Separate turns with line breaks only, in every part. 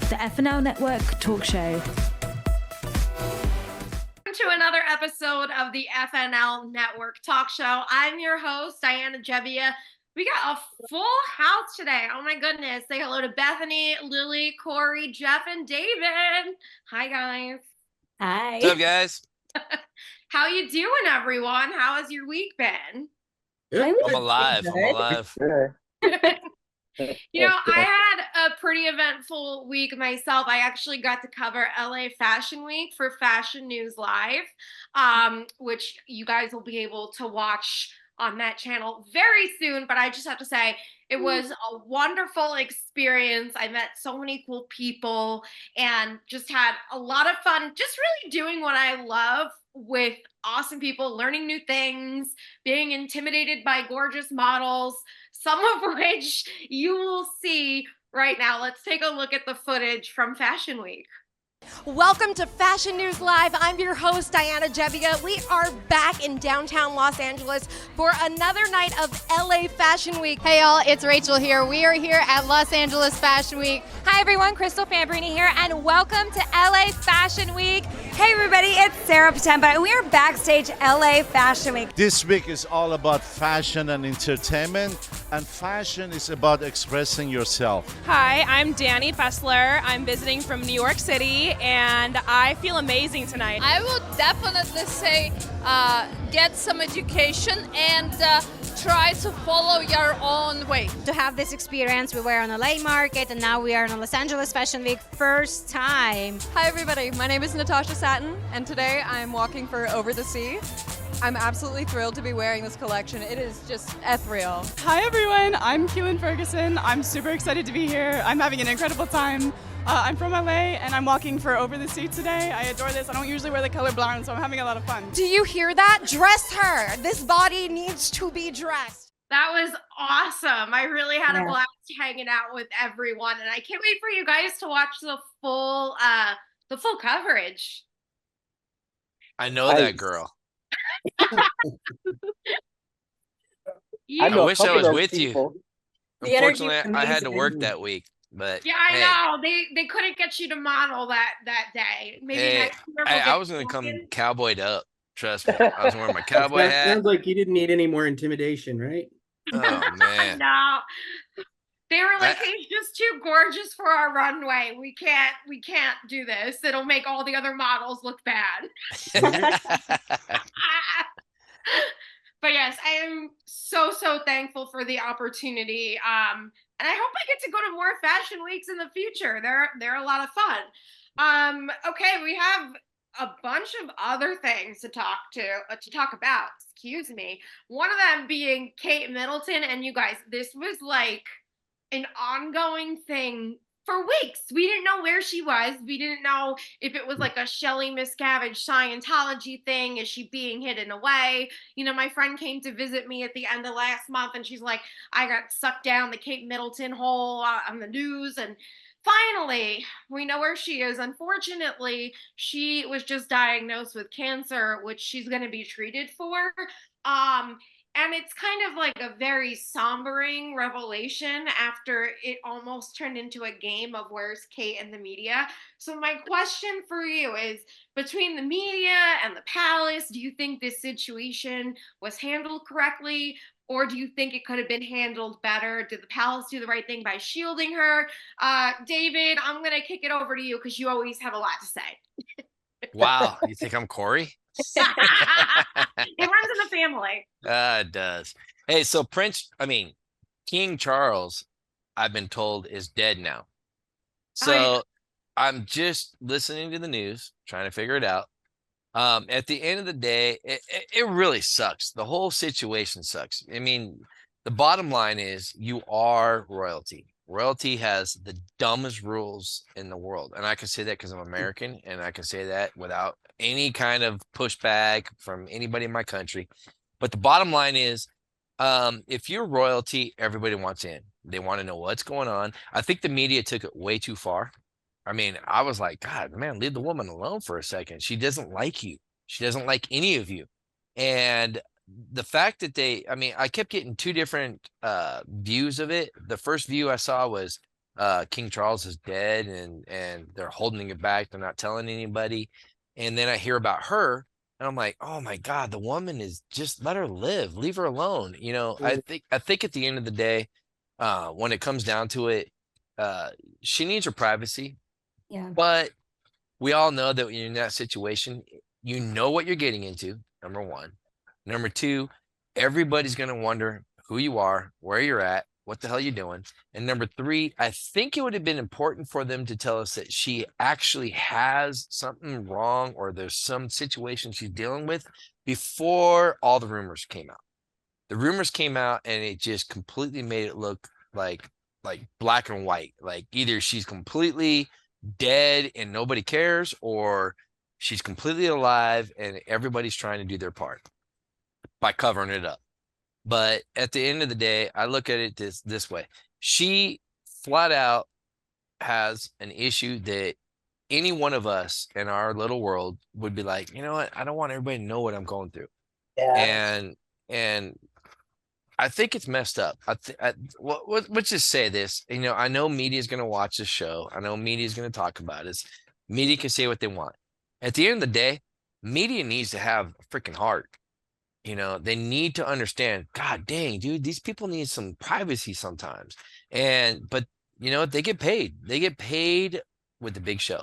the FNL Network talk show.
To another episode of the FNL Network talk show. I'm your host, Diana Gebbia. We got a full house today. Oh my goodness. Say hello to Bethany, Lillee, Corey, Jeff, and David. Hi, guys.
Hi.
What's up, guys?
How you doing, everyone? How has your week been?
I'm alive.
You know, I had a pretty eventful week myself. I actually got to cover LA Fashion Week for Fashion News Live, which you guys will be able to watch on that channel very soon. But I just have to say, it was a wonderful experience. I met so many cool people and just had a lot of fun, just really doing what I love with awesome people, learning new things, being intimidated by gorgeous models, some of which you will see right now. Let's take a look at the footage from Fashion Week.
Welcome to Fashion News Live. I'm your host, Diana Gebbia. We are back in downtown Los Angeles for another night of LA Fashion Week.
Hey y'all, it's Rachel here. We are here at Los Angeles Fashion Week. Hi everyone, Crystal Fambrini here, and welcome to LA Fashion Week.
Hey everybody, it's Sarah Patemba, and we are backstage LA Fashion Week.
This week is all about fashion and entertainment, and fashion is about expressing yourself.
Hi, I'm Danny Fessler. I'm visiting from New York City, and I feel amazing tonight.
I would definitely say get some education and try to follow your own way.
To have this experience, we were on a LA market, and now we are on Los Angeles Fashion Week, first time.
Hi everybody, my name is Natasha Satin, and today I'm walking for Over the Sea. I'm absolutely thrilled to be wearing this collection. It is just ethereal.
Hi everyone, I'm Keelan Ferguson. I'm super excited to be here. I'm having an incredible time. I'm from LA and I'm walking for Over the Sea today. I adore this. I don't usually wear the color brown, so I'm having a lot of fun.
Do you hear that? Dress her. This body needs to be dressed.
That was awesome. I really had a blast hanging out with everyone, and I can't wait for you guys to watch the full coverage.
I know that girl.
I
wish I was with
people.
you. Unfortunately, I had to work that week. But
yeah, I know they couldn't get you to model that day. Maybe next year
I was gonna come cowboyed up. Trust me, I was wearing my cowboy hat.
Sounds like you didn't need any more intimidation, right?
Oh man,
no. They were like, he's just too gorgeous for our runway. We can't do this. It'll make all the other models look bad. But yes, I am so thankful for the opportunity. And I hope I get to go to more fashion weeks in the future. They're a lot of fun. Okay, we have a bunch of other things to talk about. Excuse me. One of them being Kate Middleton, and you guys, this was like an ongoing thing for weeks. We didn't know where she was. We didn't know if it was like a Shelley Miscavige Scientology thing. Is she being hidden away? You know, my friend came to visit me at the end of last month, and she's like, I got sucked down the Kate Middleton hole on the news, and finally, we know where she is. Unfortunately, she was just diagnosed with cancer, which she's going to be treated for. And it's kind of like a very sombering revelation after it almost turned into a game of where's Kate and the media. So my question for you is, between the media and the palace, do you think this situation was handled correctly? Or do you think it could have been handled better? Did the palace do the right thing by shielding her? David, I'm going to kick it over to you because you always have a lot to say.
Wow, you think I'm Corey?
It runs in the family.
It does. Hey, so King Charles, I've been told, is dead now. So I'm just listening to the news, trying to figure it out. At the end of the day, it really sucks. The whole situation sucks. I mean, the bottom line is you are royalty. Royalty has the dumbest rules in the world. And I can say that because I'm American, and I can say that without any kind of pushback from anybody in my country. But the bottom line is, if you're royalty, everybody wants in. They want to know what's going on. I think the media took it way too far. I mean, I was like, God, man, leave the woman alone for a second. She doesn't like you. She doesn't like any of you. And the fact that I kept getting two different views of it. The first view I saw was King Charles is dead and they're holding it back. They're not telling anybody. And then I hear about her and I'm like, oh my God, the woman is just let her live, leave her alone. You know, I think at the end of the day, when it comes down to it, she needs her privacy.
Yeah.
But we all know that when you're in that situation, you know what you're getting into, number one. Number two, everybody's going to wonder who you are, where you're at, what the hell you're doing. And number three, I think it would have been important for them to tell us that she actually has something wrong or there's some situation she's dealing with before all the rumors came out. The rumors came out and it just completely made it look like black and white. Like either she's completely dead and nobody cares, or she's completely alive and everybody's trying to do their part by covering it up. But at the end of the day, I look at it this way. She flat out has an issue that any one of us in our little world would be like, you know what? I don't want everybody to know what I'm going through. Yeah. And I think it's messed up. Let's just say this. You know, I know media is going to watch this show. I know media is going to talk about it. Media can say what they want. At the end of the day, media needs to have a freaking heart. You know, they need to understand, God dang, dude, these people need some privacy sometimes. But you know, they get paid. They get paid with the big show.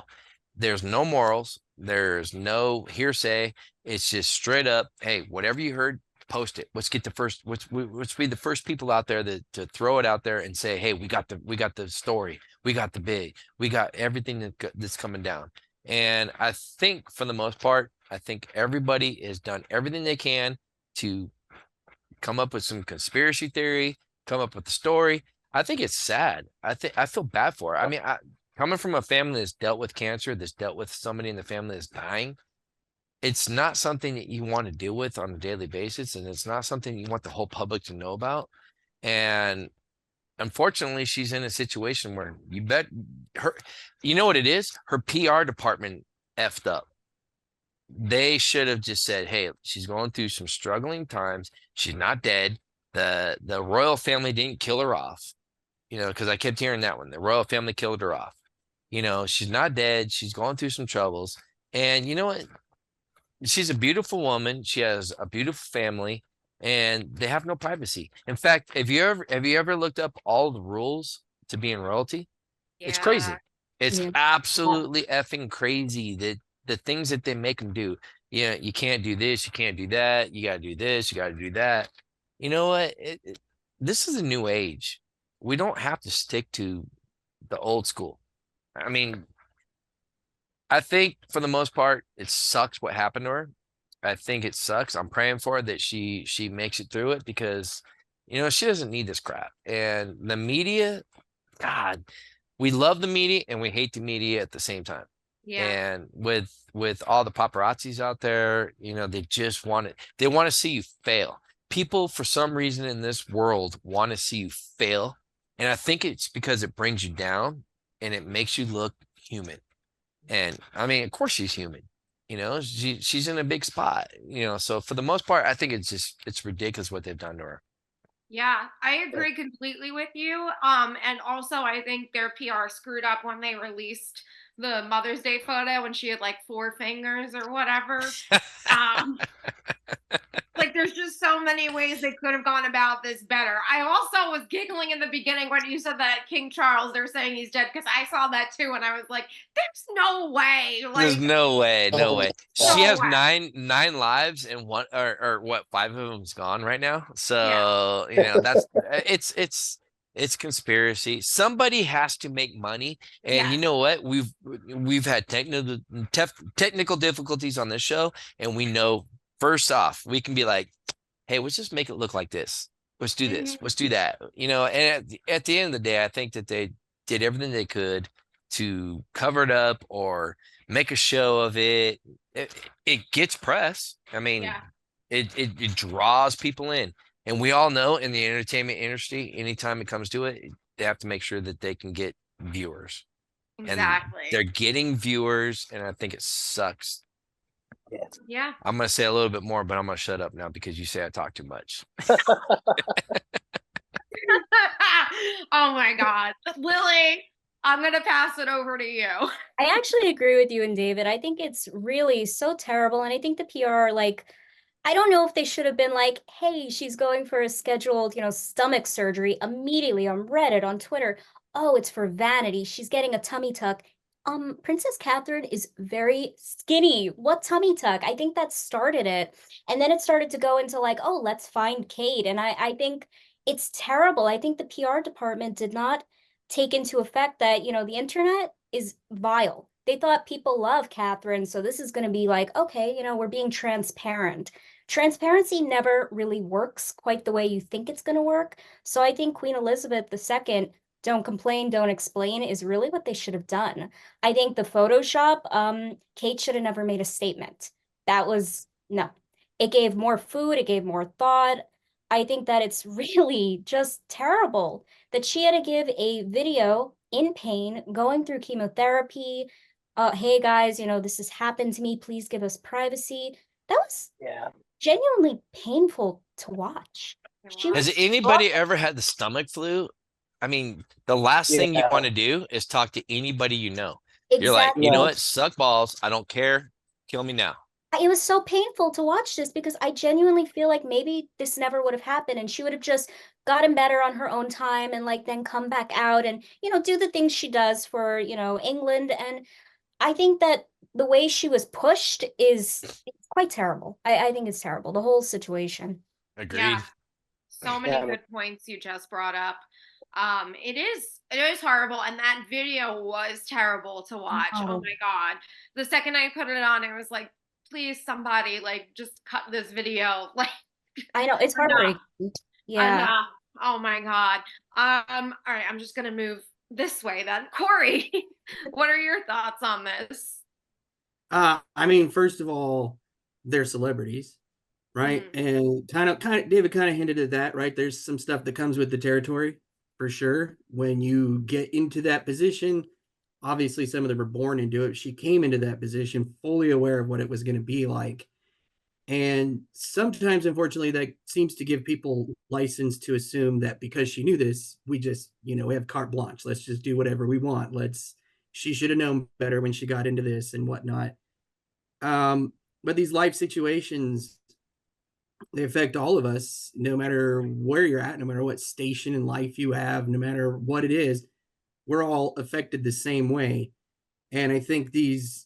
There's no morals. There's no hearsay. It's just straight up, hey, whatever you heard, post it. Let's be the first people out there to throw it out there and say, hey, we got the story, we got everything that's coming down. And I think for the most part, I think everybody has done everything they can to come up with some conspiracy theory, come up with a story. I think it's sad. I feel bad for her. I mean, coming from a family that's dealt with cancer, that's dealt with somebody in the family that's dying, it's not something that you want to deal with on a daily basis, and it's not something you want the whole public to know about. And unfortunately, she's in a situation where you know what it is? Her PR department effed up. They should have just said, hey, she's going through some struggling times. She's not dead. The royal family didn't kill her off, you know, because I kept hearing that one. The royal family killed her off. You know, she's not dead. She's going through some troubles. And you know what? She's a beautiful woman. She has a beautiful family, and they have no privacy. In fact, have you ever looked up all the rules to be in royalty? Yeah. It's crazy. It's absolutely effing crazy that the things that they make them do. You know, you can't do this, you can't do that, you got to do this, you got to do that. You know what? This is a new age. We don't have to stick to the old school. I mean, I think for the most part, it sucks what happened to her. I think it sucks. I'm praying for her that she makes it through it, because, you know, she doesn't need this crap. And the media, God, we love the media and we hate the media at the same time. Yeah. And with all the paparazzis out there, you know, they want to see you fail. People, for some reason in this world, want to see you fail. And I think it's because it brings you down and it makes you look human. And I mean, of course she's human, you know, she's in a big spot, you know, so for the most part, I think it's ridiculous what they've done to her.
Yeah, I agree completely with you. And also I think their PR screwed up when they released the Mother's Day photo when she had like 4 fingers or whatever. Like there's just so many ways they could have gone about this better. I also was giggling in the beginning when you said that King Charles, they're saying he's dead, because I saw that too, and I was like, there's no way. Like,
there's no way. She has 9 lives, and one or what, 5 of them's gone right now. So you know, that's it's conspiracy. Somebody has to make money, and you know what? We've had technical difficulties on this show, and we know. First off, we can be like, hey, let's just make it look like this. Let's do this. Let's do that. You know, and at the end of the day, I think that they did everything they could to cover it up or make a show of it. It gets press. I mean, it draws people in. And we all know in the entertainment industry, anytime it comes to it, they have to make sure that they can get viewers. Exactly. And they're getting viewers, and I think it sucks.
Yeah.
I'm going to say a little bit more, but I'm going to shut up now because you say I talk too much.
Oh my God. Lillee, I'm going to pass it over to you.
I actually agree with you and David. I think it's really so terrible. And I think the PR, like, I don't know if they should have been like, hey, she's going for a scheduled, stomach surgery immediately on Reddit, on Twitter. Oh, it's for vanity. She's getting a tummy tuck. Princess Catherine is very skinny. What tummy tuck? I think that started it. And then it started to go into like, oh, let's find Kate. And I think it's terrible. I think the PR department did not take into effect that, the internet is vile. They thought people love Catherine, so this is going to be like, okay, we're being transparent. Transparency never really works quite the way you think it's going to work. So I think Queen Elizabeth II, don't complain, don't explain, is really what they should have done. I think the Photoshop, Kate should have never made a statement. That was, no. It gave more food, it gave more thought. I think that it's really just terrible that she had to give a video in pain, going through chemotherapy. Hey guys, this has happened to me. Please give us privacy. That was genuinely painful to watch.
Has anybody ever had the stomach flu? I mean, the last thing you want to do is talk to anybody you know. You're like, you know what? Suck balls. I don't care. Kill me now.
It was so painful to watch this because I genuinely feel like maybe this never would have happened and she would have just gotten better on her own time and like then come back out and, do the things she does for, England. And I think that the way she was pushed is quite terrible. I think it's terrible, the whole situation.
Agreed.
Yeah. So many good points you just brought up. It is horrible, and that video was terrible to watch. Oh my God. The second I put it on, I was like, please somebody like just cut this video. Like,
I know, it's heartbreaking. Yeah.
Enough. Oh my God. All right, I'm just gonna move this way then. Corey, what are your thoughts on this?
I mean, first of all, they're celebrities, right? And kind of David kind of hinted at that, right? There's some stuff that comes with the territory for sure. When you get into that position, obviously some of them were born into it. She came into that position fully aware of what it was going to be like. And sometimes, unfortunately, that seems to give people license to assume that because she knew this, we just, we have carte blanche. Let's just do whatever we want. She should have known better when she got into this and whatnot. But these life situations, they affect all of us, no matter where you're at, no matter what station in life you have, no matter what it is, we're all affected the same way. And I think these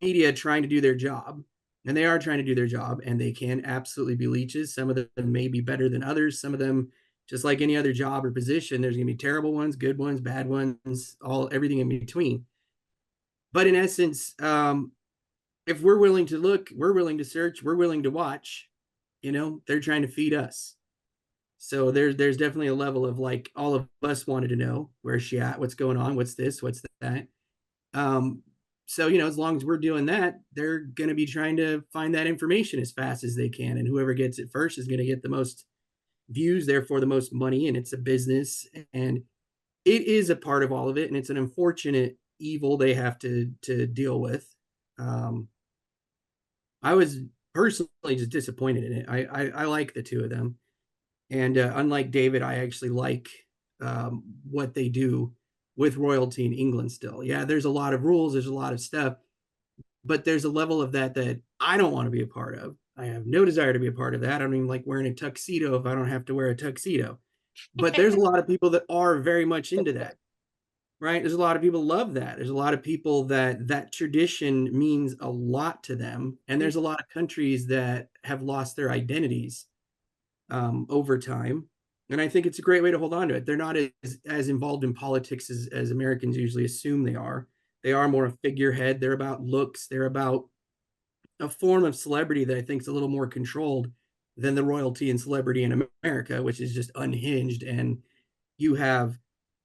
media trying to do their job, and they are trying to do their job, and they can absolutely be leeches. Some of them may be better than others. Some of them, just like any other job or position, there's going to be terrible ones, good ones, bad ones, everything in between. But in essence, if we're willing to look, we're willing to search, we're willing to watch, they're trying to feed us. So there's definitely a level of like, all of us wanted to know, where's she at? What's going on? What's this? What's that? So, as long as we're doing that, they're going to be trying to find that information as fast as they can. And whoever gets it first is going to get the most views, therefore the most money. And it's a business, and it is a part of all of it. And it's an unfortunate evil they have to deal with. I was personally just disappointed in it. I like the two of them. And unlike David, I actually like what they do with royalty in England still. Yeah, there's a lot of rules, there's a lot of stuff, but there's a level of that I don't want to be a part of. I have no desire to be a part of that. I don't even like wearing a tuxedo if I don't have to wear a tuxedo. But there's a lot of people that are very much into that, right? There's a lot of people love that. There's a lot of people that tradition means a lot to them. And there's a lot of countries that have lost their identities over time. And I think it's a great way to hold on to it. They're not as involved in politics as Americans usually assume they are. They are more a figurehead. They're about looks. They're about a form of celebrity that I think is a little more controlled than the royalty and celebrity in America, which is just unhinged. And you have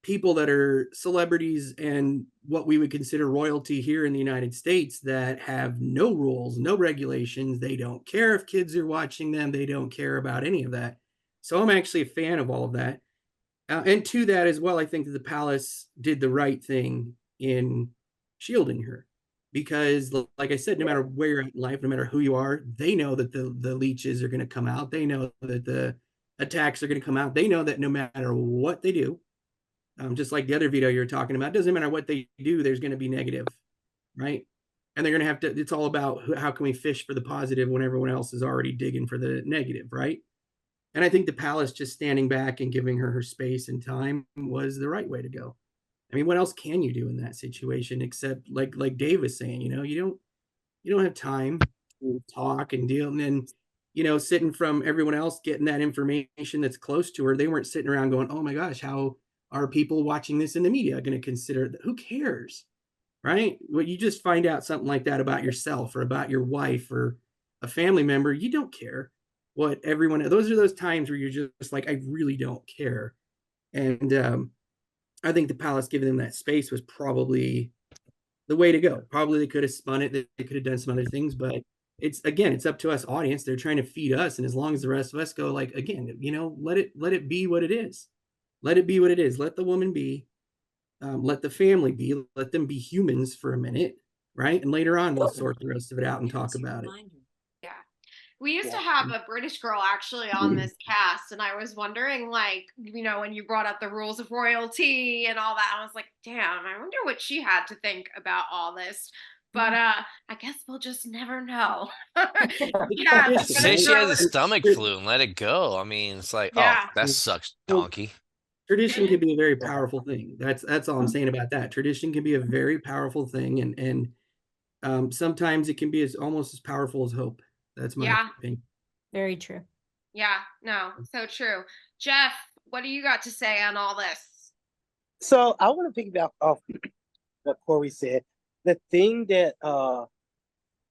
people that are celebrities and what we would consider royalty here in the United States that have no rules, no regulations. They don't care if kids are watching them. They don't care about any of that. So I'm actually a fan of all of that. And to that as well, I think that the palace did the right thing in shielding her. Because like I said, no matter where you're at in life, no matter who you are, they know that the leeches are going to come out. They know that the attacks are going to come out. They know that no matter what they do, just like the other video you're talking about, doesn't matter what they do, there's going to be negative, right? And they're going to have to, it's all about how can we fish for the positive when everyone else is already digging for the negative, right? And I think the palace just standing back and giving her space and time was the right way to go. I mean, what else can you do in that situation except like Dave was saying, you don't have time to talk and deal. And then, sitting from everyone else getting that information that's close to her, they weren't sitting around going, oh my gosh, how are people watching this in the media going to consider that? Who cares? Right? Well, you just find out something like that about yourself or about your wife or a family member, you don't care what everyone, those are those times where you're just like, I really don't care. And I think the palace giving them that space was probably the way to go. Probably they could have spun it, they could have done some other things, but it's up to us audience. They're trying to feed us. And as long as the rest of us go like, again, let it be what it is. Let it be what it is. Let the woman be. Let the family be. Let them be humans for a minute, right? And later on, we'll sort the rest of it out and talk about it.
Yeah. We used to have a British girl actually on this cast, and I was wondering, like, when you brought up the rules of royalty and all that, I was like, damn, I wonder what she had to think about all this. But I guess we'll just never know. Yeah.
Say she has a stomach flu and let it go. I mean, it's like, oh, that sucks, donkey.
Tradition can be a very powerful thing. That's all I'm saying about that. Tradition can be a very powerful thing, and sometimes it can be almost as powerful as hope. That's my opinion.
Very true.
Yeah, no, so true. Jeff, what do you got to say on all this?
So I want to piggyback off what Corey said. The thing that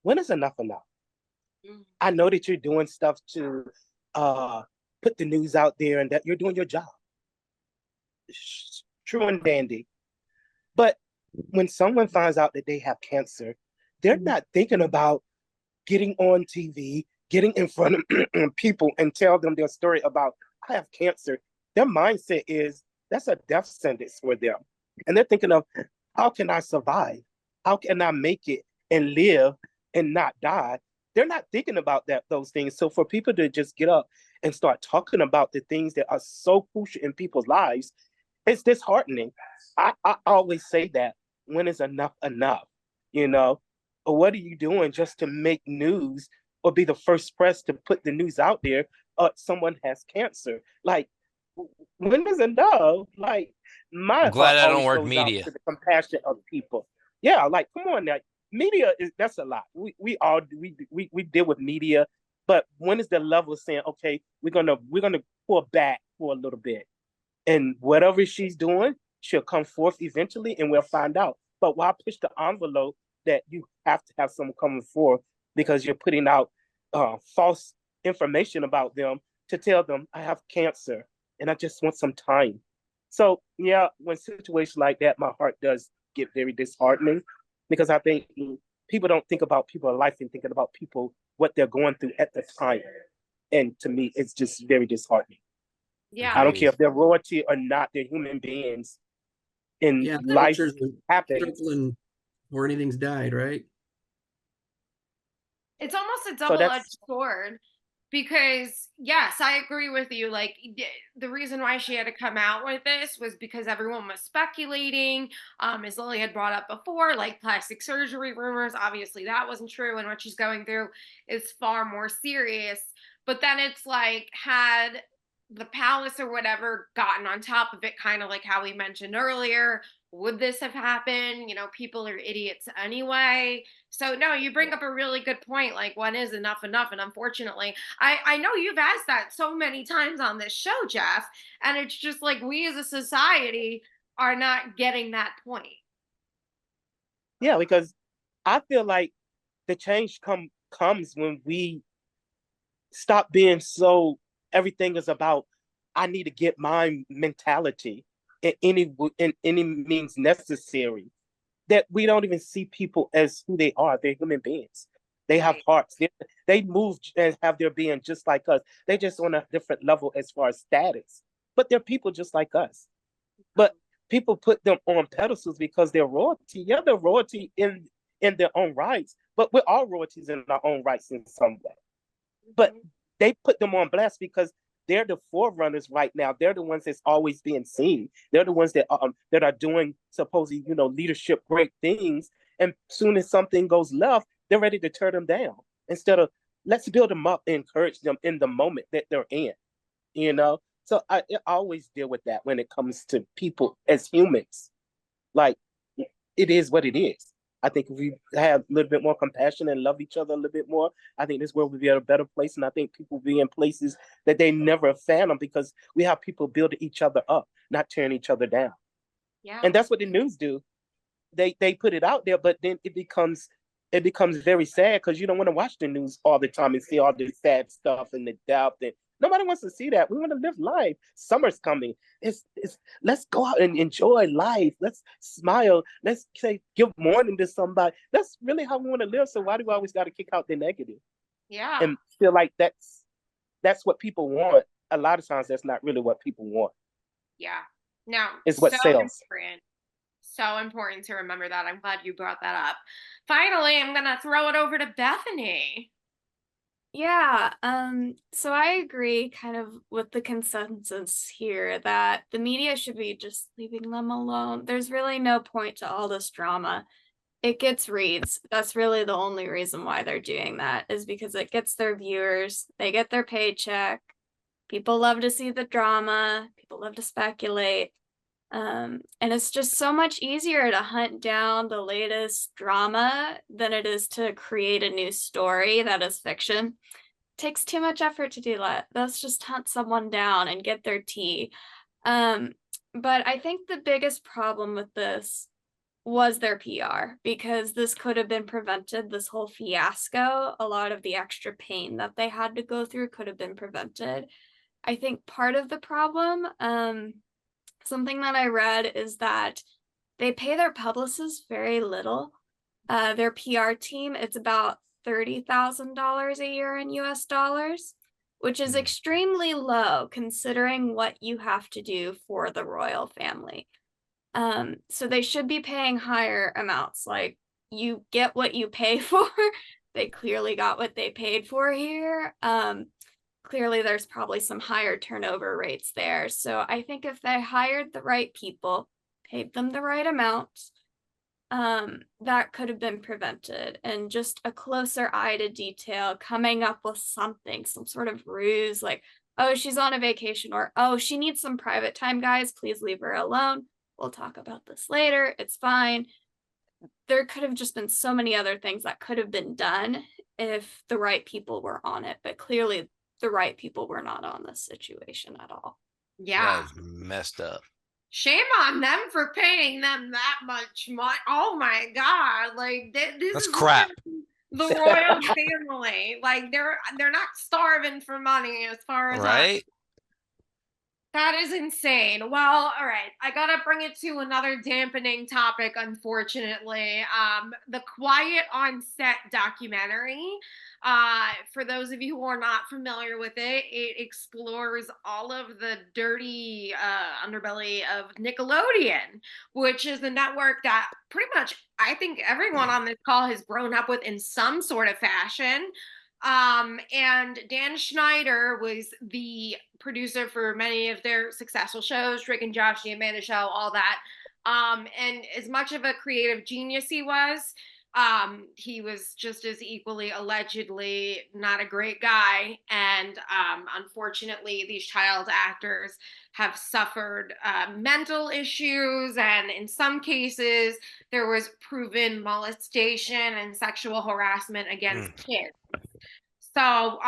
when is enough enough? I know that you're doing stuff to put the news out there and that you're doing your job. True and dandy. But when someone finds out that they have cancer, they're not thinking about getting on TV, getting in front of people and tell them their story about, I have cancer. Their mindset is, that's a death sentence for them. And they're thinking of, how can I survive? How can I make it and live and not die? They're not thinking about those things. So for people to just get up and start talking about the things that are so crucial in people's lives, it's disheartening. I always say that, when is enough enough? Or what are you doing just to make news or be the first press to put the news out there? Someone has cancer. Like, when is enough? Like,
I'm glad I don't work media.
To the compassion of people. Yeah, like, come on now. Media that's a lot. We all we deal with media, but when is the level of saying, okay, we're gonna pull back for a little bit, and whatever she's doing, she'll come forth eventually, and we'll find out. But why push the envelope that you have to have someone coming forth because you're putting out false information about them to tell them, I have cancer and I just want some time. So yeah, when situations like that, my heart does get very disheartening, because I think people don't think about people's life and thinking about people, what they're going through at the time. And to me, it's just very disheartening.
Yeah.
I don't care if they're royalty or not, they're human beings. And life happens.
Or anything's died, right?
It's almost a double-edged sword, because yes, I agree with you. Like, the reason why she had to come out with this was because everyone was speculating, as Lillee had brought up before, like plastic surgery rumors. Obviously that wasn't true, and what she's going through is far more serious. But then it's like, had the palace or whatever gotten on top of it, kind of like how we mentioned earlier, would this have happened? People are idiots anyway. So no, you bring up a really good point. Like, when is enough enough? And unfortunately, I know you've asked that so many times on this show, Jeff, and it's just like, we as a society are not getting that point.
Yeah, because I feel like the change comes when we stop being so, everything is about, I need to get my mentality in any means necessary, that we don't even see people as who they are. They're human beings. They have hearts. They move and have their being just like us. They're just on a different level as far as status, but they're people just like us. But people put them on pedestals because they're royalty. Yeah, they're royalty in their own rights, but we're all royalties in our own rights in some way. But they put them on blast because they're the forerunners right now. They're the ones that's always being seen. They're the ones that are doing supposedly, leadership great things. And soon as something goes left, they're ready to tear them down. Instead of let's build them up and encourage them in the moment that they're in. So I always deal with that when it comes to people as humans. Like, it is what it is. I think if we have a little bit more compassion and love each other a little bit more, I think this world will be at a better place. And I think people will be in places that they never fathomed, because we have people building each other up, not tearing each other down.
Yeah.
And that's what the news do. They put it out there, but then it becomes very sad, because you don't want to watch the news all the time and see all the sad stuff and the doubt. And nobody wants to see that. We want to live life. Summer's coming. Let's go out and enjoy life. Let's smile. Let's say good morning to somebody. That's really how we want to live. So why do we always got to kick out the negative?
Yeah.
And feel like that's what people want. A lot of times that's not really what people want.
Yeah. No.
It's what sells.
Important. So important to remember that. I'm glad you brought that up. Finally, I'm going to throw it over to Bethany.
Yeah, so I agree kind of with the consensus here that the media should be just leaving them alone. There's really no point to all this drama. It gets reads. That's really the only reason why they're doing that, is because it gets their viewers, they get their paycheck. People love to see the drama, people love to speculate. And it's just so much easier to hunt down the latest drama than it is to create a new story that is fiction. It takes too much effort to do that. Let's just hunt someone down and get their tea. But I think the biggest problem with this was their PR, because this could have been prevented. This whole fiasco, a lot of the extra pain that they had to go through could have been prevented. I think part of the problem, something that I read, is that they pay their publicists very little. Their PR team, it's about $30,000 a year in US dollars, which is extremely low considering what you have to do for the royal family. So they should be paying higher amounts. Like, you get what you pay for. They clearly got what they paid for here. Clearly there's probably some higher turnover rates there. So I think if they hired the right people, paid them the right amount, that could have been prevented. And just a closer eye to detail, coming up with something, some sort of ruse, like, oh, she's on a vacation, or, oh, she needs some private time, guys, please leave her alone. We'll talk about this later. It's fine. There could have just been so many other things that could have been done if the right people were on it. But clearly the right people were not on this situation at all.
Yeah.
That was messed up.
Shame on them for paying them that much money. Oh my God. Like, this
That's
is
crap.
The royal family. Like, they're not starving for money as far as
right.
That is insane. Well, all right. I got to bring it to another dampening topic, unfortunately. The Quiet on Set documentary. For those of you who are not familiar with it, it explores all of the dirty underbelly of Nickelodeon, which is the network that pretty much I think everyone on this call has grown up with in some sort of fashion. And Dan Schneider was the producer for many of their successful shows, Drake and Josh, The Amanda Show, all that. And as much of a creative genius he was just as equally allegedly not a great guy. And unfortunately, these child actors have suffered mental issues. And in some cases, there was proven molestation and sexual harassment against kids. So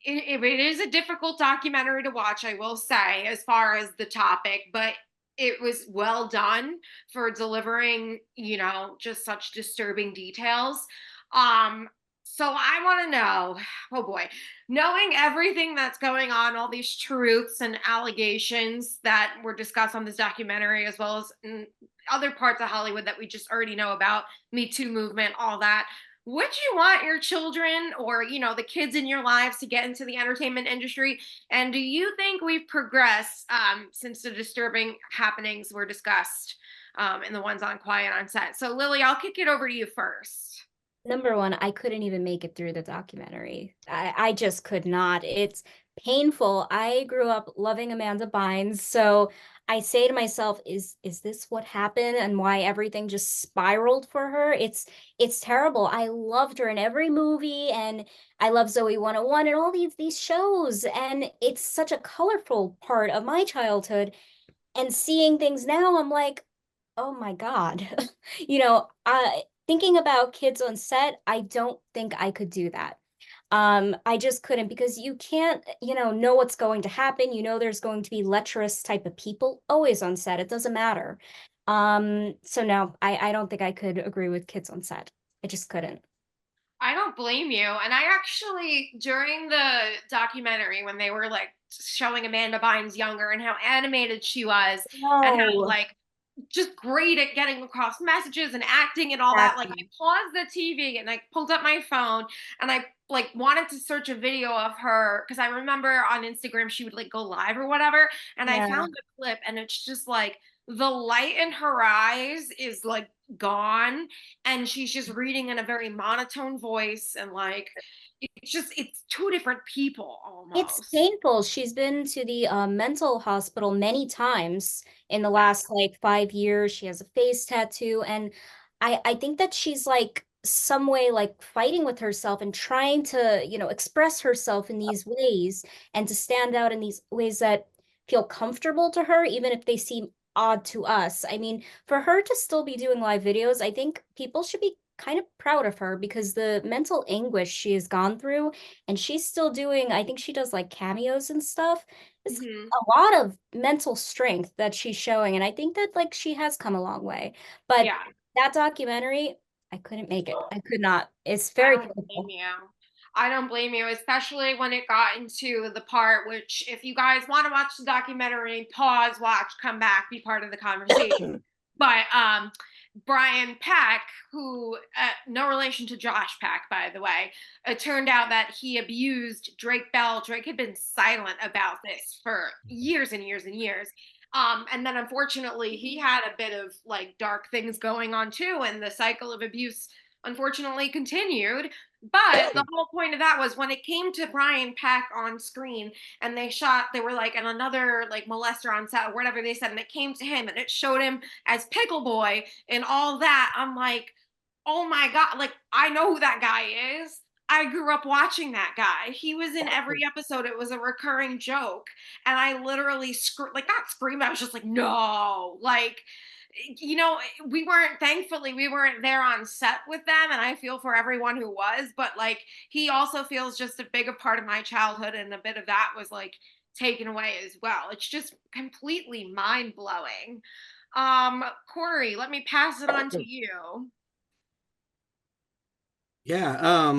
it is a difficult documentary to watch, I will say, as far as the topic, but it was well done for delivering, just such disturbing details. So I want to know, oh boy, knowing everything that's going on, all these truths and allegations that were discussed on this documentary, as well as in other parts of Hollywood that we just already know about, Me Too movement, all that. Would you want your children or, the kids in your lives to get into the entertainment industry? And do you think we've progressed since the disturbing happenings were discussed in the ones on Quiet on Set? So, Lillee, I'll kick it over to you first.
Number one, I couldn't even make it through the documentary. I just could not. painful. I grew up loving Amanda Bynes, so I say to myself, is this what happened and why everything just spiraled for her? It's terrible. I loved her in every movie, and I love Zoe 101 and all these shows, and it's such a colorful part of my childhood. And seeing things now, I'm like, oh my God. Thinking about kids on set, I don't think I could do that. I just couldn't, because you can't, know what's going to happen. There's going to be lecherous type of people always on set. It doesn't matter. So no, I don't think I could agree with kids on set. I just couldn't.
I don't blame you. And I actually, during the documentary, when they were like showing Amanda Bynes younger and how animated she was, and how like just great at getting across messages and acting and all that, like I paused the TV and I pulled up my phone and I like wanted to search a video of her, because I remember on Instagram she would like go live or whatever, and I found the clip, and it's just like the light in her eyes is like gone, and she's just reading in a very monotone voice, and like it's two different people almost.
It's painful. She's been to the mental hospital many times in the last like 5 years. She has a face tattoo, and I think that she's like some way like fighting with herself and trying to, express herself in these ways and to stand out in these ways that feel comfortable to her, even if they seem odd to us. I mean, for her to still be doing live videos, I think people should be kind of proud of her, because the mental anguish she has gone through, and she's still doing, I think she does like cameos and stuff. It's a lot of mental strength that she's showing, and I think that like she has come a long way. But that documentary, I couldn't make it. I could not. It's very painful.
I don't blame you, especially when it got into the part, which if you guys want to watch the documentary, pause, watch, come back, be part of the conversation. But Brian Peck, who, no relation to Josh Peck, by the way, it turned out that he abused Drake Bell. Drake had been silent about this for years and years and years. And then unfortunately, he had a bit of like dark things going on too, and the cycle of abuse unfortunately continued. But the whole point of that was when it came to Brian Peck on screen, and they were like in another like molester on set or whatever they said, and it came to him and it showed him as Pickle Boy and all that. I'm like, oh my God, like I know who that guy is. I grew up watching that guy. He was in every episode. It was a recurring joke. And I literally not screamed. I was just like, no, like, thankfully we weren't there on set with them, and I feel for everyone who was, but like he also feels just a big part of my childhood, and a bit of that was like taken away as well. It's just completely mind-blowing. Corey, let me pass it on to you.
Yeah,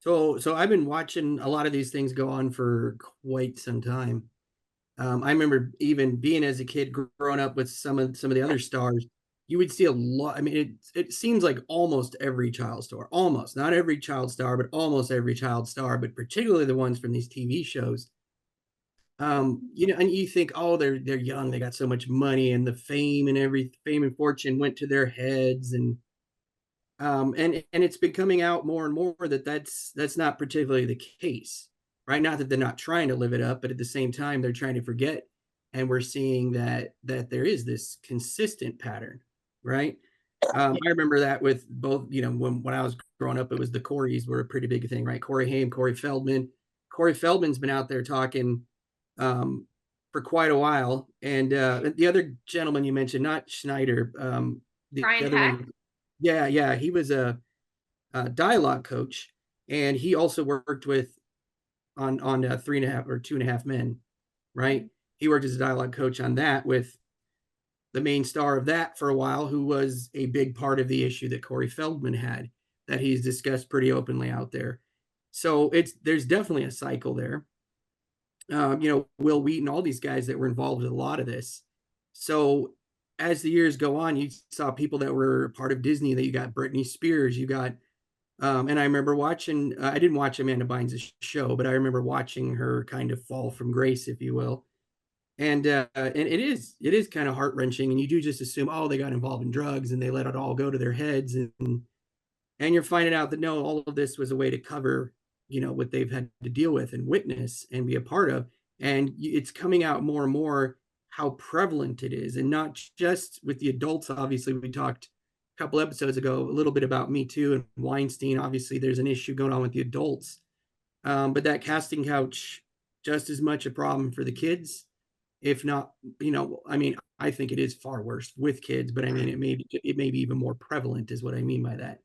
so I've been watching a lot of these things go on for quite some time. I remember even being as a kid growing up with some of the other stars, you would see a lot. I mean, it seems like almost every child star, almost not every child star, but almost every child star, but particularly the ones from these TV shows. And you think, oh, they're young, they got so much money, and the fame and fortune went to their heads, and it's been coming out more and more that that's not particularly the case. Right? Not that they're not trying to live it up, but at the same time, they're trying to forget. And we're seeing that there is this consistent pattern, right? I remember that with both, when I was growing up, it was the Coreys were a pretty big thing, right? Corey Haim, Corey Feldman. Corey Feldman's been out there talking for quite a while. And the other gentleman you mentioned, not Schneider,
Brian Peck.
Yeah, he was a dialogue coach, and he also worked with on 3.5 or 2.5 Men, right? He worked as a dialogue coach on that with the main star of that for a while, who was a big part of the issue that Corey Feldman had, that he's discussed pretty openly out there. So there's definitely a cycle there. Will Wheaton, all these guys that were involved with a lot of this. So as the years go on, you saw people that were part of Disney, that you got Britney Spears, you got and I remember watching, I didn't watch Amanda Bynes' show, but I remember watching her kind of fall from grace, if you will. And it is kind of heart-wrenching, and you do just assume, oh, they got involved in drugs and they let it all go to their heads. And you're finding out that no, all of this was a way to cover what they've had to deal with and witness and be a part of. And it's coming out more and more how prevalent it is, and not just with the adults. Obviously, we talked a couple episodes ago a little bit about Me Too and Weinstein. Obviously, there's an issue going on with the adults, but that casting couch, just as much a problem for the kids, if not, I think it is far worse with kids, but I mean, it may be even more prevalent, is what I mean by that.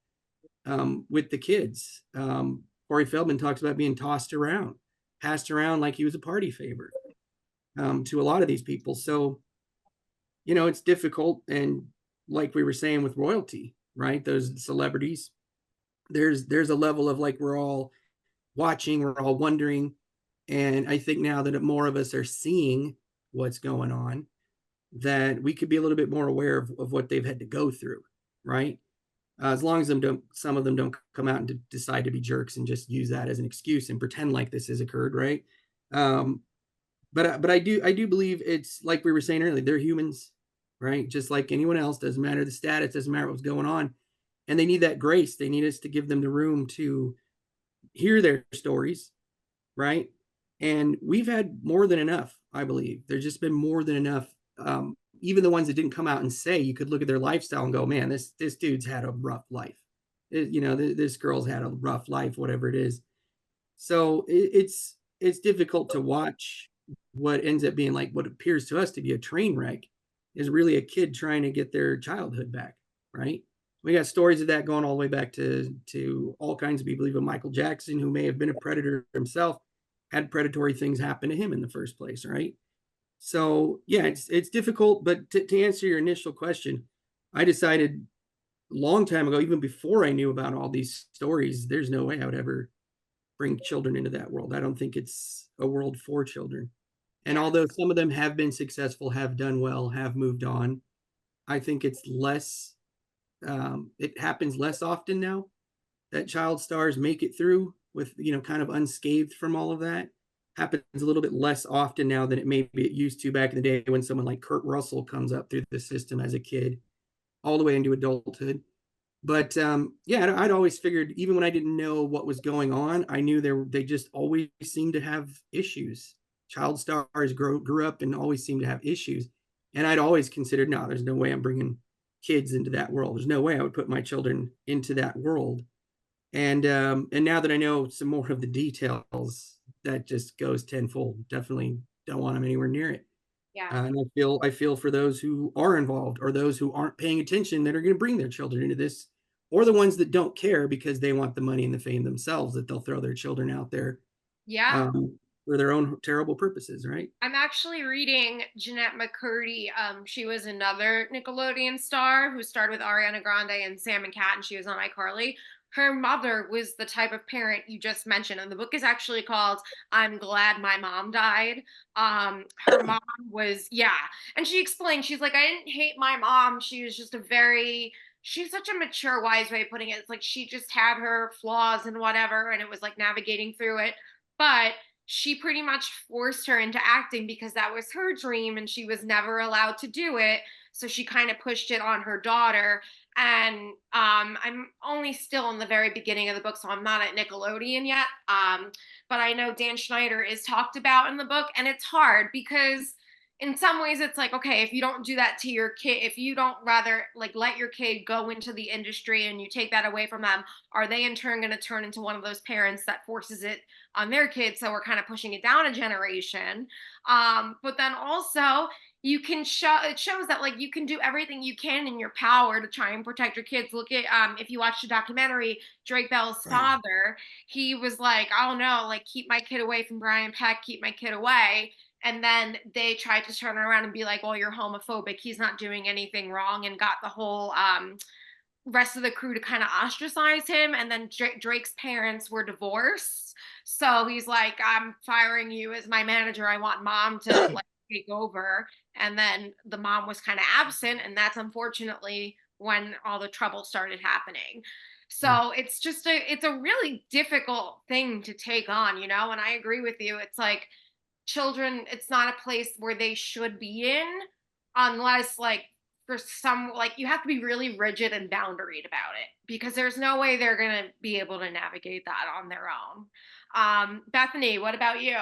With the kids, Corey Feldman talks about being passed around like he was a party favor to a lot of these people. So, it's difficult. And like we were saying with royalty, right? Those celebrities, there's a level of like, we're all watching, we're all wondering. And I think now that more of us are seeing what's going on, that we could be a little bit more aware of what they've had to go through, right? As long as some of them don't come out and decide to be jerks and just use that as an excuse and pretend like this has occurred, right? But I do believe it's like we were saying earlier, they're humans, right? Just like anyone else. Doesn't matter the status, doesn't matter what's going on, and they need that grace. They need us to give them the room to hear their stories, right? And we've had more than enough, I believe. There's just been more than enough. Even the ones that didn't come out and say, you could look at their lifestyle and go, man, this dude's had a rough life. This girl's had a rough life, whatever it is. So it's difficult to watch what ends up being like what appears to us to be a train wreck is really a kid trying to get their childhood back, right? We got stories of that going all the way back to all kinds of people, even Michael Jackson, who may have been a predator himself, had predatory things happen to him in the first place, right? So yeah, it's difficult, but to answer your initial question, I decided a long time ago, even before I knew about all these stories, there's no way I would ever bring children into that world. I don't think it's a world for children. And although some of them have been successful, have done well, have moved on, I think it's less, it happens less often now that child stars make it through with, kind of unscathed from all of that. Happens a little bit less often now than it used to back in the day, when someone like Kurt Russell comes up through the system as a kid all the way into adulthood. But I'd always figured, even when I didn't know what was going on, I knew they just always seemed to have issues. Child stars grew up and always seemed to have issues. And I'd always considered, no, there's no way I'm bringing kids into that world. There's no way I would put my children into that world. And now that I know some more of the details, that just goes tenfold. Definitely don't want them anywhere near it.
Yeah.
And I feel for those who are involved, or those who aren't paying attention, that are going to bring their children into this, or the ones that don't care because they want the money and the fame themselves, that they'll throw their children out there.
Yeah.
For their own terrible purposes, right?
I'm actually reading Jeanette McCurdy. She was another Nickelodeon star who starred with Ariana Grande and Sam and Cat, and she was on iCarly. Her mother was the type of parent you just mentioned, and the book is actually called I'm Glad My Mom Died. Her mom was, and she explained, she's like, I didn't hate my mom. She was just she's such a mature, wise way of putting it. It's like she just had her flaws and whatever, and it was like navigating through it. But she pretty much forced her into acting because that was her dream and she was never allowed to do it. So she kind of pushed it on her daughter. And I'm only still in the very beginning of the book, so I'm not at Nickelodeon yet. But I know Dan Schneider is talked about in the book, and it's hard because in some ways it's like, okay, if you don't do that to your kid, if you don't rather like let your kid go into the industry and you take that away from them, are they in turn going to turn into one of those parents that forces it on their kids? So we're kind of pushing it down a generation. But then also you can it shows that like you can do everything you can in your power to try and protect your kids. Look at if you watch the documentary, Drake Bell's father, he was like, oh no, like keep my kid away from Brian Peck, keep my kid away. And then they tried to turn around and be like, well, you're homophobic. He's not doing anything wrong, and got the whole rest of the crew to kind of ostracize him. And then Drake's parents were divorced. So he's like, I'm firing you as my manager. I want mom to like take over. And then the mom was kind of absent. And that's unfortunately when all the trouble started happening. So it's just it's a really difficult thing to take on, and I agree with you. It's like, children, it's not a place where they should be in unless like for some, like, you have to be really rigid and boundaried about it, because there's no way they're going to be able to navigate that on their own. Bethany, what about you?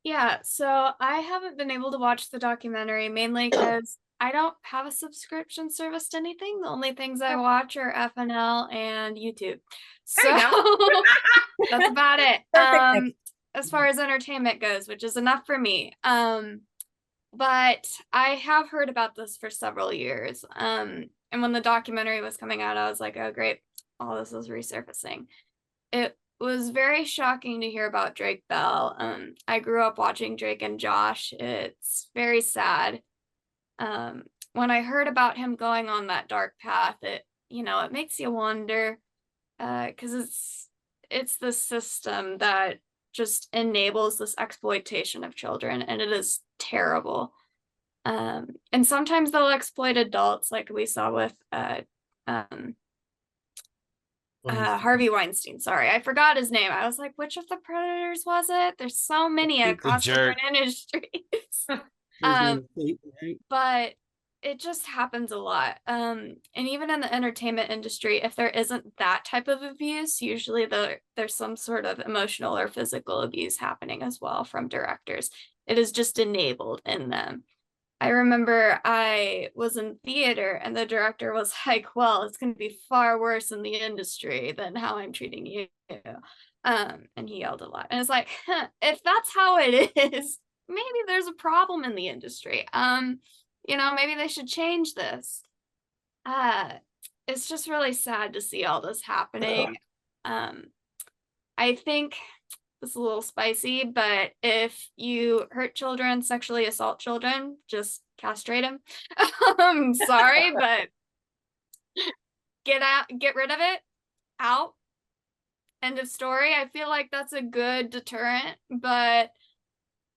Yeah, so I haven't been able to watch the documentary mainly because I don't have a subscription service to anything. The only things I watch are FNL and YouTube. So that's about it. As far as entertainment goes, which is enough for me. But I have heard about this for several years. And when the documentary was coming out, I was like, oh, great. All this is resurfacing. It was very shocking to hear about Drake Bell. I grew up watching Drake and Josh. It's very sad. When I heard about him going on that dark path, it makes you wonder, because it's the system that just enables this exploitation of children, and it is terrible. And sometimes they'll exploit adults, like we saw with Harvey Weinstein. Sorry, I forgot his name. I was like, which of the predators was it? There's so many across different industries. But it just happens a lot. And even in the entertainment industry, if there isn't that type of abuse, usually there's some sort of emotional or physical abuse happening as well from directors. It is just enabled in them. I remember I was in theater and the director was like, well, it's going to be far worse in the industry than how I'm treating you. And he yelled a lot. And it's like, if that's how it is, maybe there's a problem in the industry. Maybe they should change this. It's just really sad to see all this happening. I think it's a little spicy, but if you hurt children, sexually assault children, just castrate them. I'm sorry, but get rid of it, out. End of story. I feel like that's a good deterrent, but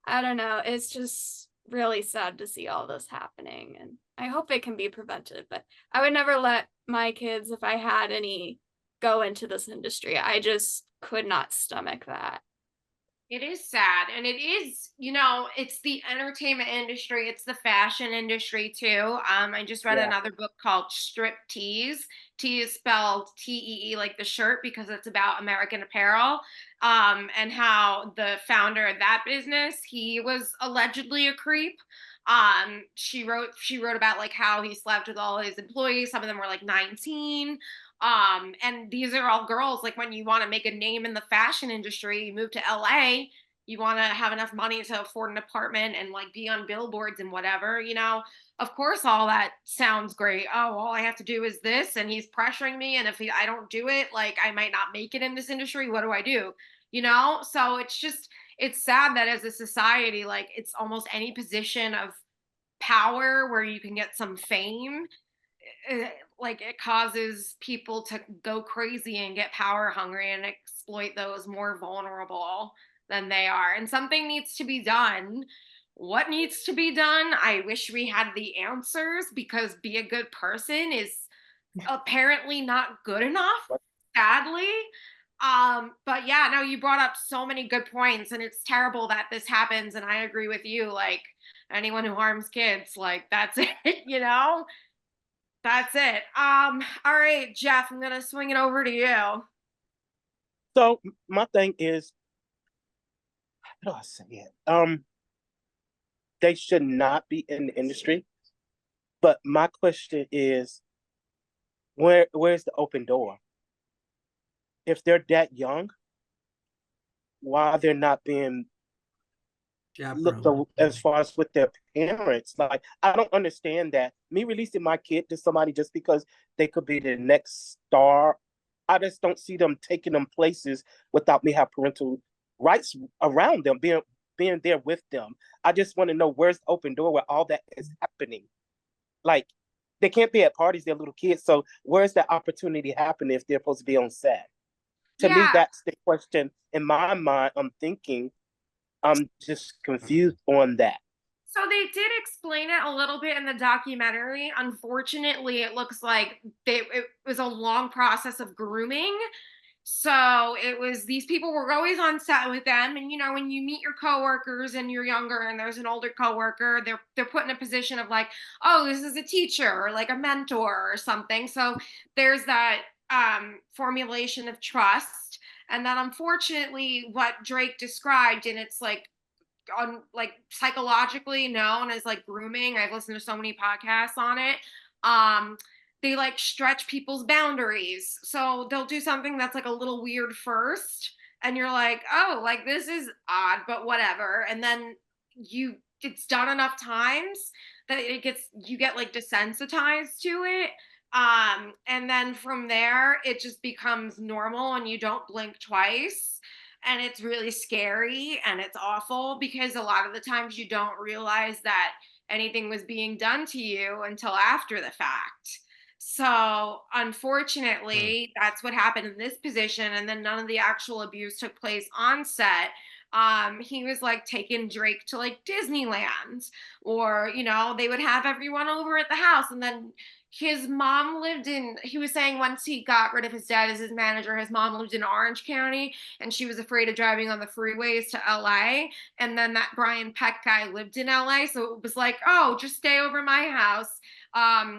I don't know. It's just really sad to see all this happening, and I hope it can be prevented, but I would never let my kids, if I had any, go into this industry. I just could not stomach that.
It is sad. And it is, it's the entertainment industry. It's the fashion industry too. I just read another book called Strip Tease. T is spelled T-E-E, like the shirt, because it's about American Apparel. And how the founder of that business, he was allegedly a creep. She wrote about like how he slept with all his employees. Some of them were like 19. And these are all girls, like, when you want to make a name in the fashion industry, you move to LA, you want to have enough money to afford an apartment and like be on billboards and whatever, of course, all that sounds great. Oh, all I have to do is this, and he's pressuring me. And if I don't do it, like, I might not make it in this industry. What do I do? So it's sad that as a society, like, it's almost any position of power where you can get some fame, like, it causes people to go crazy and get power hungry and exploit those more vulnerable than they are. And something needs to be done. What needs to be done? I wish we had the answers, because be a good person is apparently not good enough, sadly. But yeah, no, you brought up so many good points, and it's terrible that this happens. And I agree with you. Like, anyone who harms kids, like, that's it, That's it. All right, Jeff, I'm gonna swing it over to you.
So my thing is, how do I say it? They should not be in the industry. But my question is, where's the open door? If they're that young, why they're not being looked over as far as with their parents? Like, I don't understand that. Me releasing my kid to somebody just because they could be the next star, I just don't see them taking them places without me have parental rights around them, being there with them. I just want to know, where's the open door where all that is happening? Like, they can't be at parties, they're little kids, so where's that opportunity happening if they're supposed to be on set? To me, that's the question in my mind. I'm just confused on that.
So they did explain it a little bit in the documentary. Unfortunately, it looks like it was a long process of grooming. So it was, these people were always on set with them. And, you know, when you meet your coworkers and you're younger and there's an older coworker, they're put in a position of like, oh, this is a teacher or like a mentor or something. So there's that formulation of trust. And then unfortunately what Drake described, and it's like on like psychologically known as like grooming. I've listened to so many podcasts on it. They like stretch people's boundaries. So they'll do something that's like a little weird first, and you're like, oh, like this is odd, but whatever. And then it's done enough times that you get like desensitized to it. And then from there, it just becomes normal and you don't blink twice. And it's really scary and it's awful because a lot of the times you don't realize that anything was being done to you until after the fact. So unfortunately, that's what happened in this position. And then none of the actual abuse took place on set. He was like taking Drake to like Disneyland, or, you know, they would have everyone over at the house. And then his mom he was saying once he got rid of his dad as his manager, his mom lived in Orange County and she was afraid of driving on the freeways to LA. And then that Brian Peck guy lived in LA. So it was like, oh, just stay over my house.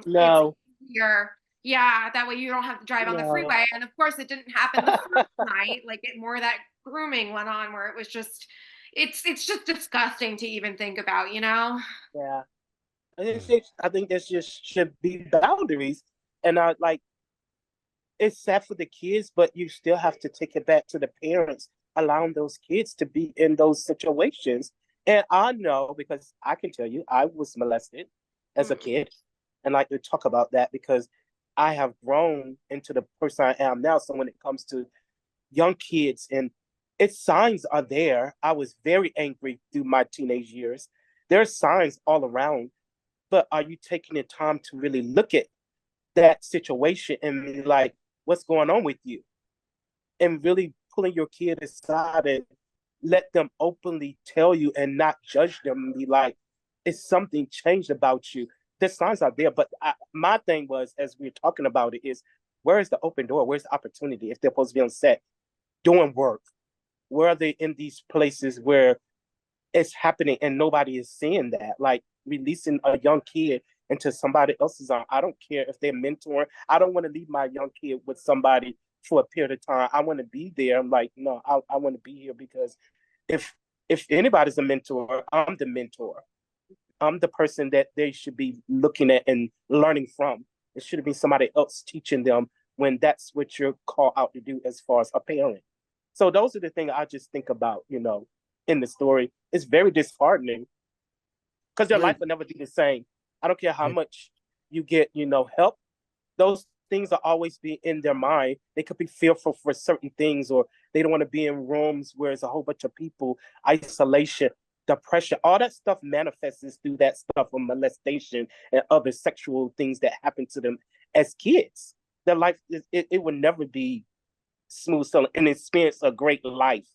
No.
Yeah, that way you don't have to drive on the freeway. And of course it didn't happen the first night. Like more of that grooming went on where it was just, it's just disgusting to even think about, you know?
Yeah. I think there just should be boundaries. And it's sad for the kids, but you still have to take it back to the parents, allowing those kids to be in those situations. And I know, because I can tell you, I was molested as a kid, and like to talk about that because I have grown into the person I am now. So when it comes to young kids, and its signs are there. I was very angry through my teenage years. There are signs all around, but are you taking the time to really look at that situation and be like, what's going on with you? And really pulling your kid aside and let them openly tell you and not judge them and be like, is something changed about you? The signs are there, but my thing was, as we were talking about it, is where is the open door? Where's the opportunity? If they're supposed to be on set doing work, where are they in these places where it's happening and nobody is seeing that? Like releasing a young kid into somebody else's arm. I don't care if they're mentoring. I don't want to leave my young kid with somebody for a period of time. I want to be there. I'm like, no, I want to be here because if anybody's a mentor, I'm the mentor. I'm the person that they should be looking at and learning from. It should be somebody else teaching them when that's what you're called out to do as far as a parent. So those are the things I just think about, you know, in the story. It's very disheartening because their life will never be the same. I don't care how much you get, you know, help. Those things will always be in their mind. They could be fearful for certain things, or they don't want to be in rooms where there's a whole bunch of people, isolation, depression, all that stuff manifests through that stuff of molestation and other sexual things that happen to them as kids. Their life, it will never be smooth sailing and experience a great life,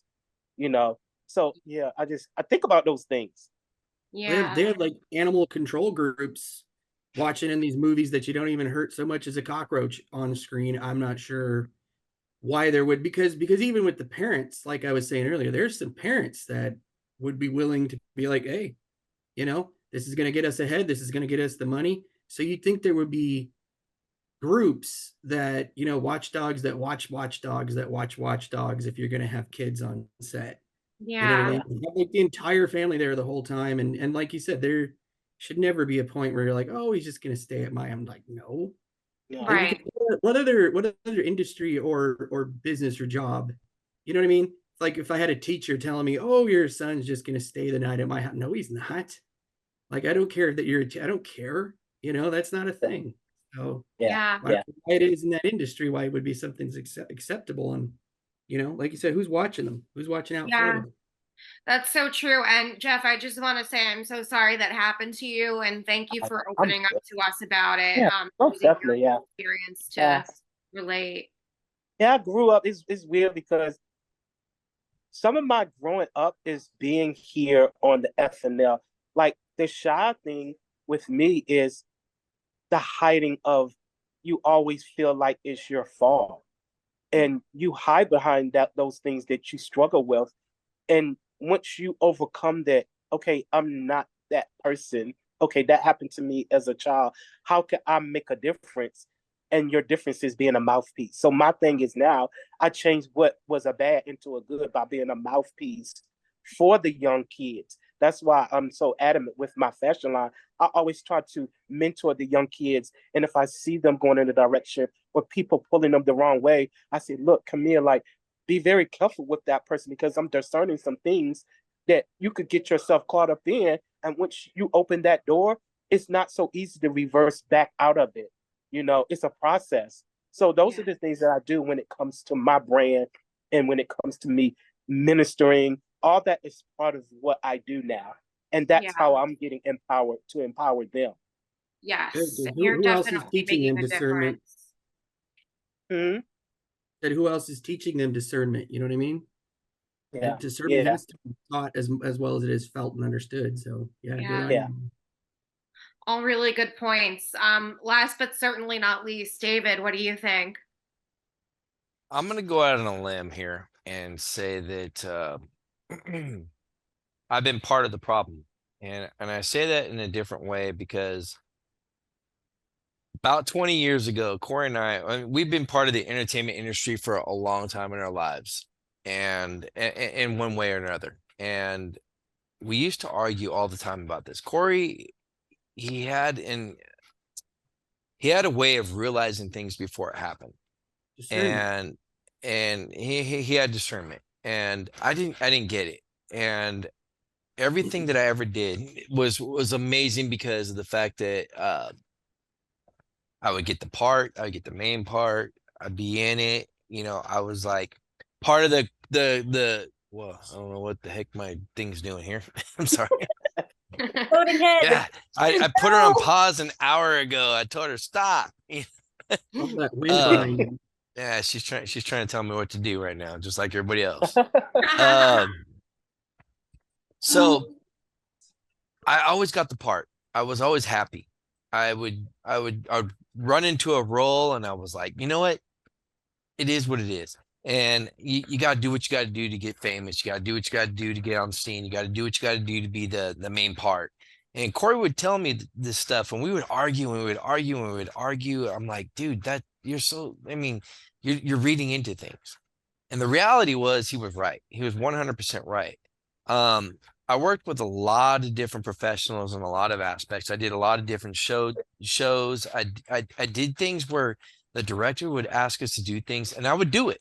you know? So yeah, I think about those things.
Yeah.
They have like animal control groups watching in these movies that you don't even hurt so much as a cockroach on screen. I'm not sure why there would, because even with the parents, like I was saying earlier, there's some parents that would be willing to be like, hey, you know, this is going to get us ahead. This is going to get us the money. So you'd think there would be groups that, you know, watchdogs that watch watchdogs that watch watchdogs if you're going to have kids on set.
Yeah.
You know what I mean? Have like the entire family there the whole time. And like you said, there should never be a point where you're like, oh, he's just going to stay at I'm like, no.
Right.
What other industry or business or job, you know what I mean? Like if I had a teacher telling me, oh, your son's just going to stay the night at my house. No, he's not. Like, I don't care that I don't care. You know, that's not a thing. So
yeah,
why it is in that industry, why it would be something's acceptable. And, you know, like you said, who's watching them? Who's watching out for them?
That's so true. And Jeff, I just want to say I'm so sorry that happened to you, and thank you for opening up to us about it.
Yeah, most definitely, yeah.
Experience to relate.
Yeah, I grew up. It's weird because some of my growing up is being here on the FNL. Like the shy thing with me is the hiding of, you always feel like it's your fault. and you hide behind those things that you struggle with. And once you overcome that, okay, I'm not that person. Okay, that happened to me as a child. How can I make a difference? And your difference is being a mouthpiece. So my thing is now I changed what was a bad into a good by being a mouthpiece for the young kids. That's why I'm so adamant with my fashion line. I always try to mentor the young kids. And if I see them going in a direction or people pulling them the wrong way, I say, look, come here, like, be very careful with that person, because I'm discerning some things that you could get yourself caught up in. And once you open that door, it's not so easy to reverse back out of it. You know, it's a process. So those are the things that I do when it comes to my brand and when it comes to me ministering. All that is part of what I do now. And that's how I'm getting empowered to empower them.
Yes.
Who else is teaching them discernment? And who else is teaching them discernment? You know what I mean?
Yeah.
Discernment has to be taught as well as it is felt and understood. So good on you.
All really good points. Last but certainly not least, David, what do you think?
I'm gonna go out on a limb here and say that I've been part of the problem, and I say that in a different way because about 20 years ago, Corey and I mean, we've been part of the entertainment industry for a long time in our lives, and in one way or another. And we used to argue all the time about this. Corey, he had a way of realizing things before it happened, and he had discernment, and I didn't get it. And everything that I ever did was amazing because of the fact that I would get the part, I would get the main part, I'd be in it. You know, I was like part of the well, I don't know what the heck my thing's doing here. I'm sorry.
Floating head.
Yeah, I put her on pause an hour ago. I told her stop. Yeah, she's trying to tell me what to do right now, just like everybody else. So I always got the part. I was always happy. I would run into a role and I was like, you know what? It is what it is. And you got to do what you got to do to get famous. You got to do what you got to do to get on the scene. You got to do what you got to do to be the main part. And Corey would tell me this stuff, and we would argue and we would argue and we would argue. I'm like, dude, you're reading into things. And the reality was he was right. He was 100% right. I worked with a lot of different professionals in a lot of aspects. I did a lot of different shows. I did things where the director would ask us to do things and I would do it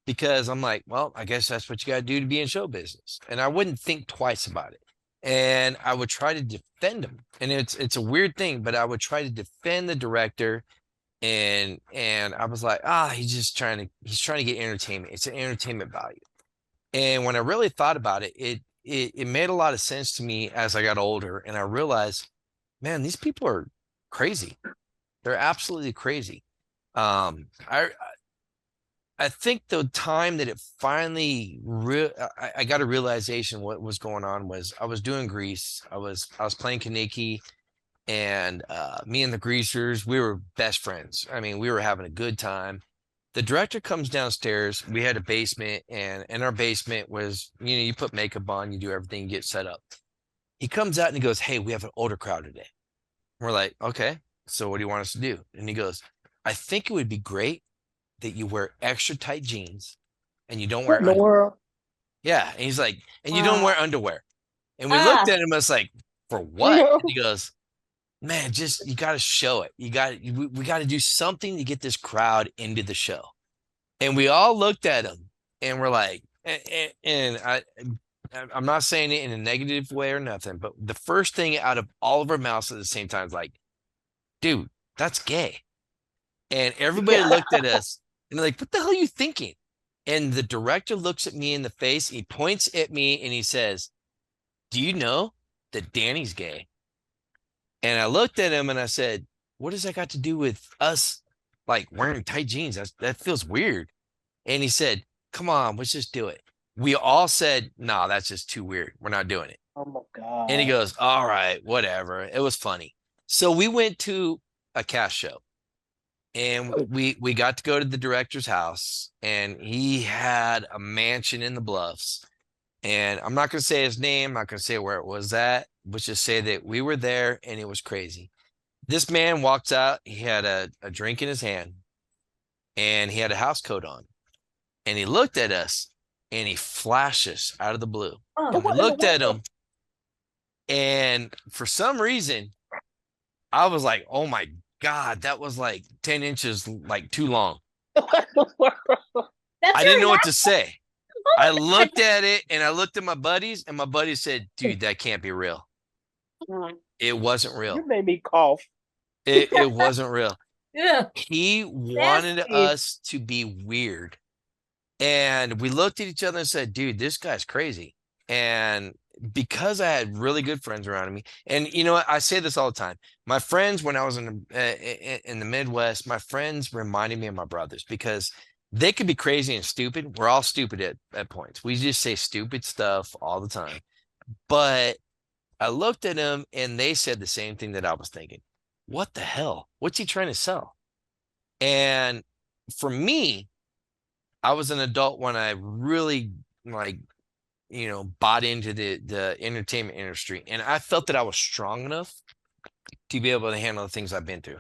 because I'm like, well, I guess that's what you got to do to be in show business. And I wouldn't think twice about it. And I would try to defend him. And it's a weird thing, but I would try to defend the director. And I was like, he's trying to get entertainment. It's an entertainment value. And when I really thought about it, it made a lot of sense to me as I got older. And I realized, man, these people are crazy. They're absolutely crazy. I think the time that it finally I got a realization what was going on was I was doing Grease. I was playing Kaneki, and me and the Greasers, we were best friends. I mean, we were having a good time. The director comes downstairs. We had a basement, and in our basement was, you put makeup on, you do everything, you get set up. He comes out and he goes, hey, we have an older crowd today. We're like, okay, so what do you want us to do? And he goes, I think it would be great that you wear extra tight jeans and you don't wear underwear. Yeah. And he's like, and you don't wear underwear. And we looked at him, I was like, for what? And he goes, man, you got to show it. We got to do something to get this crowd into the show. And we all looked at him and we're like, and I'm not saying it in a negative way or nothing, but the first thing out of all of our mouths at the same time is like, dude, that's gay. And everybody looked at us and they're like, what the hell are you thinking? And the director looks at me in the face, he points at me and he says, do you know that Danny's gay? And I looked at him and I said, what does that got to do with us like wearing tight jeans? That feels weird. And he said, come on, let's just do it. We all said, no, that's just too weird. We're not doing it.
Oh my God.
And he goes, all right, whatever. It was funny. So we went to a cast show. And we got to go to the director's house, and he had a mansion in the Bluffs. And I'm not going to say his name, I'm not going to say where it was at, but just say that we were there and it was crazy. This man walks out, he had a drink in his hand, and he had a house coat on. And he looked at us, and he flashed us out of the blue. And we looked at him, and for some reason, I was like, oh my God, that was like 10 inches like too long. I didn't know what to say. I looked at it, and I looked at my buddies, and my buddies said, dude, that can't be real. It wasn't real.
You made me cough.
It wasn't real.
Yeah.
He wanted us to be weird. And we looked at each other and said, dude, this guy's crazy. And because I had really good friends around me, and you know what, I say this all the time. My friends, when I was in the Midwest, my friends reminded me of my brothers, because they could be crazy and stupid. We're all stupid at points. We just say stupid stuff all the time. But I looked at them, and they said the same thing that I was thinking. What the hell? What's he trying to sell? And for me, I was an adult when I really bought into the entertainment industry, and I felt that I was strong enough to be able to handle the things I've been through.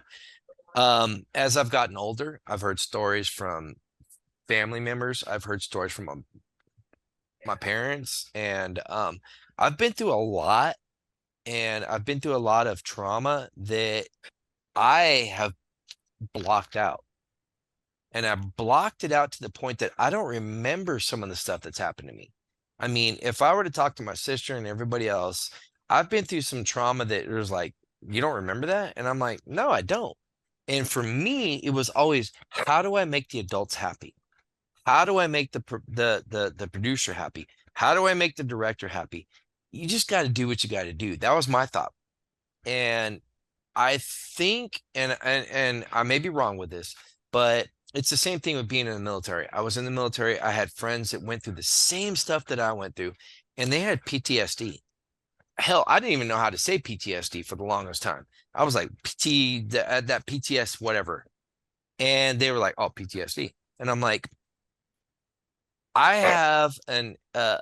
As I've gotten older, I've heard stories from family members. I've heard stories from my parents, and I've been through a lot, and I've been through a lot of trauma that I have blocked out. And I blocked it out to the point that I don't remember some of the stuff that's happened to me. I mean, if I were to talk to my sister and everybody else, I've been through some trauma that was like, you don't remember that? And I'm like, no, I don't. And for me, it was always, how do I make the adults happy? How do I make the producer happy? How do I make the director happy? You just got to do what you got to do. That was my thought. And I think, and I may be wrong with this, but it's the same thing with being in the military. I was in the military. I had friends that went through the same stuff that I went through, and they had PTSD. Hell, I didn't even know how to say PTSD for the longest time. I was like, that PTS, whatever. And they were like, oh, PTSD. And I'm like, I have a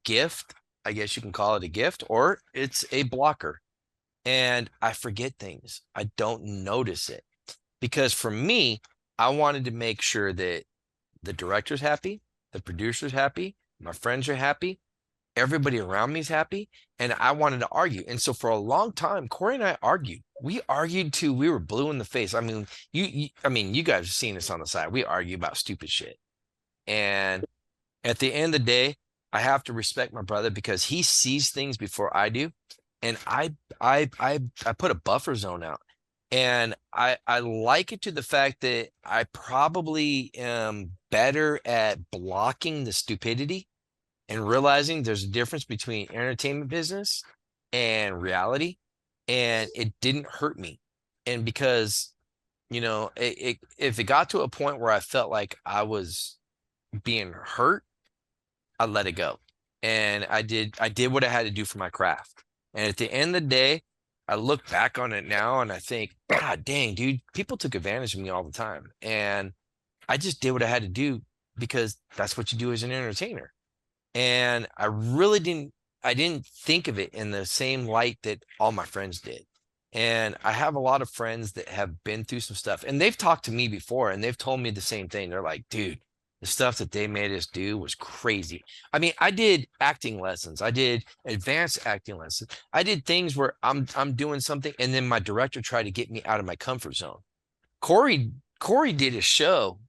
gift. I guess you can call it a gift, or it's a blocker. And I forget things. I don't notice it. Because for me, I wanted to make sure that the director's happy, the producer's happy, my friends are happy, everybody around me is happy, and I wanted to argue. And so for a long time, Corey and I argued. We argued till we were blue in the face. I mean, you guys have seen us on the side. We argue about stupid shit. And at the end of the day, I have to respect my brother because he sees things before I do. And I put a buffer zone out. And I like it to the fact that I probably am better at blocking the stupidity and realizing there's a difference between entertainment business and reality. And it didn't hurt me. And because, if it got to a point where I felt like I was being hurt, I let it go. And I did what I had to do for my craft. And at the end of the day, I look back on it now and I think, God dang, dude, people took advantage of me all the time. And I just did what I had to do because that's what you do as an entertainer. And I didn't think of it in the same light that all my friends did. And I have a lot of friends that have been through some stuff, and they've talked to me before and they've told me the same thing. They're like, dude, the stuff that they made us do was crazy. I mean, I did acting lessons. I did advanced acting lessons. I did things where I'm doing something, and then my director tried to get me out of my comfort zone. Corey did a show,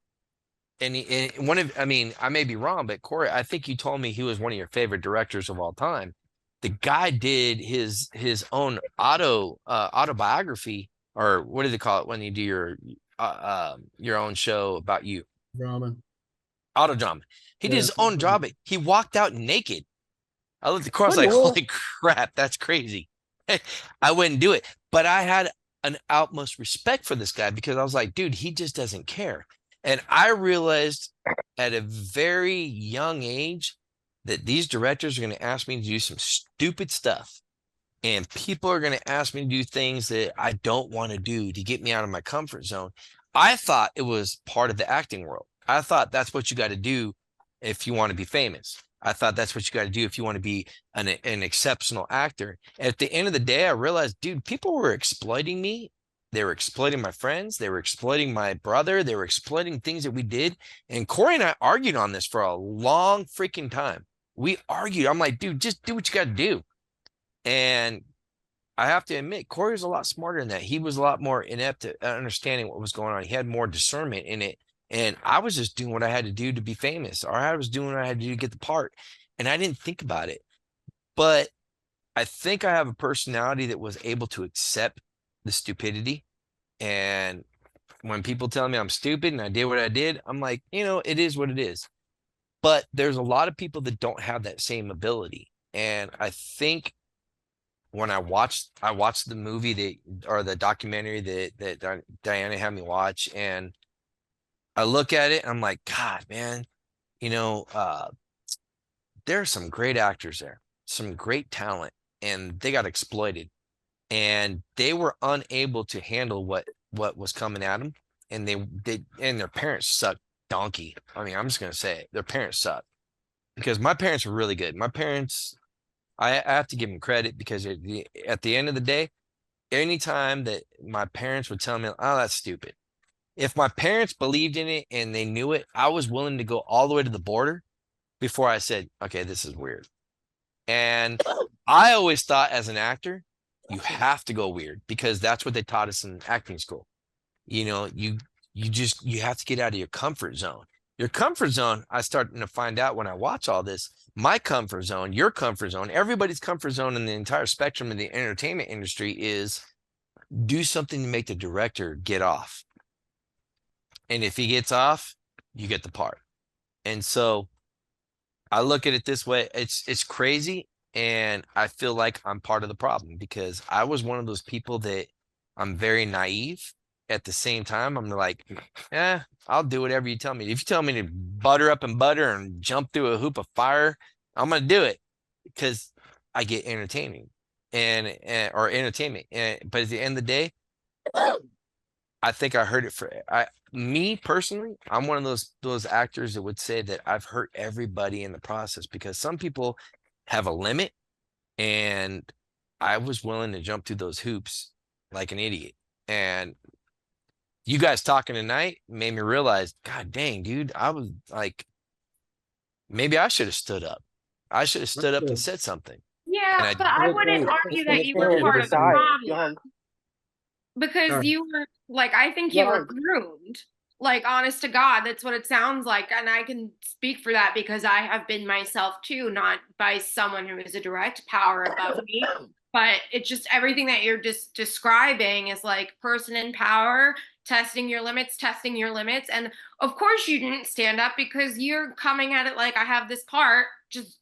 and I may be wrong, but Corey, I think you told me he was one of your favorite directors of all time. The guy did his own autobiography, or what do they call it when you do your own show about you?
Drama.
Auto drama. He did his own drama. He walked out naked. I looked across like, holy crap, that's crazy. I wouldn't do it. But I had an utmost respect for this guy because I was like, dude, he just doesn't care. And I realized at a very young age that these directors are going to ask me to do some stupid stuff. and people are going to ask me to do things that I don't want to do to get me out of my comfort zone. I thought it was part of the acting world. I thought that's what you got to do if you want to be famous. I thought that's what you got to do if you want to be an exceptional actor. At the end of the day, I realized, dude, people were exploiting me. They were exploiting my friends. They were exploiting my brother. They were exploiting things that we did. And Corey and I argued on this for a long freaking time. We argued. I'm like, dude, just do what you got to do. And I have to admit, Corey was a lot smarter than that. He was a lot more inept at understanding what was going on. He had more discernment in it. And I was just doing what I had to do to be famous, or I was doing what I had to do to get the part. And I didn't think about it. But I think I have a personality that was able to accept the stupidity. And when people tell me I'm stupid and I did what I did, I'm like, it is what it is. But there's a lot of people that don't have that same ability. And I think when I watched the movie or the documentary that Diana had me watch, and I look at it and I'm like, God, man, there are some great actors there, some great talent, and they got exploited, and they were unable to handle what was coming at them, and their parents sucked donkey. I mean, I'm just gonna say it. Their parents suck, because my parents were really good. My parents, I have to give them credit, because at the end of the day, anytime that my parents would tell me, oh, that's stupid, if my parents believed in it and they knew it, I was willing to go all the way to the border before I said, okay, this is weird. And I always thought, as an actor, you have to go weird, because that's what they taught us in acting school. You have to get out of your comfort zone. Your comfort zone, I started to find out when I watch all this, my comfort zone, your comfort zone, everybody's comfort zone in the entire spectrum of the entertainment industry is do something to make the director get off. And if he gets off, you get the part. And so I look at it this way. It's crazy. And I feel like I'm part of the problem, because I was one of those people that I'm very naive. At the same time, I'm like, I'll do whatever you tell me. If you tell me to butter up and butter and jump through a hoop of fire, I'm going to do it, because I get entertaining or entertainment. But at the end of the day, I think I heard it me personally. I'm one of those actors that would say that I've hurt everybody in the process, because some people have a limit, and I was willing to jump through those hoops like an idiot. And you guys talking tonight made me realize, God dang, dude, I was like, maybe I should have stood up. I should have stood up and said something.
Yeah, but I wouldn't argue that you were part of the problem, because you were like, I think you were groomed. Like, honest to God, that's what it sounds like. And I can speak for that, because I have been myself too, not by someone who is a direct power above me. But it's just everything that you're just describing is like person in power, testing your limits. And of course you didn't stand up, because you're coming at it like, I have this part. Just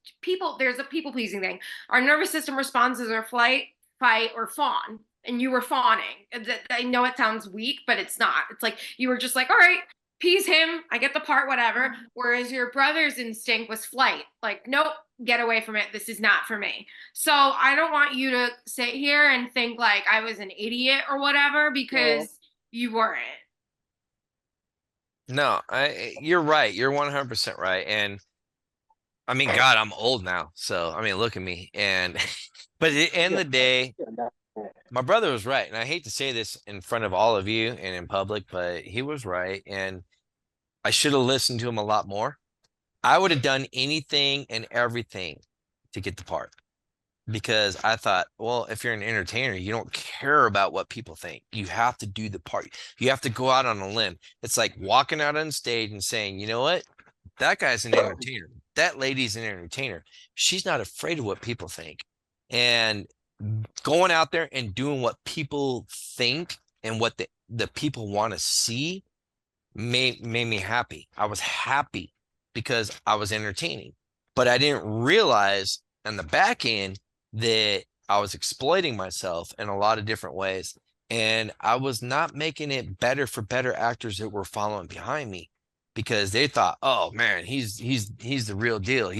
there's a people pleasing thing. Our nervous system responses are flight, fight, or fawn. And you were fawning. I know it sounds weak, but it's not. It's like you were just like, all right, appease him, I get the part, whatever. Whereas your brother's instinct was flight. Like, nope, get away from it. This is not for me. So I don't want you to sit here and think like I was an idiot or whatever, because you weren't.
No, you're right. You're 100% right. And I mean, God, I'm old now. So, I mean, look at me. And, but at the end of the day, my brother was right. And I hate to say this in front of all of you and in public, but he was right. And I should have listened to him a lot more. I would have done anything and everything to get the part, because I thought, well, if you're an entertainer, you don't care about what people think. You have to do the part. You have to go out on a limb. It's like walking out on stage and saying, you know what? That guy's an entertainer. That lady's an entertainer. She's not afraid of what people think. And going out there and doing what people think and what the people want to see made me happy. I was happy because I was entertaining, but I didn't realize on the back end that I was exploiting myself in a lot of different ways. And I was not making it better for better actors that were following behind me, because they thought, oh man, he's the real deal.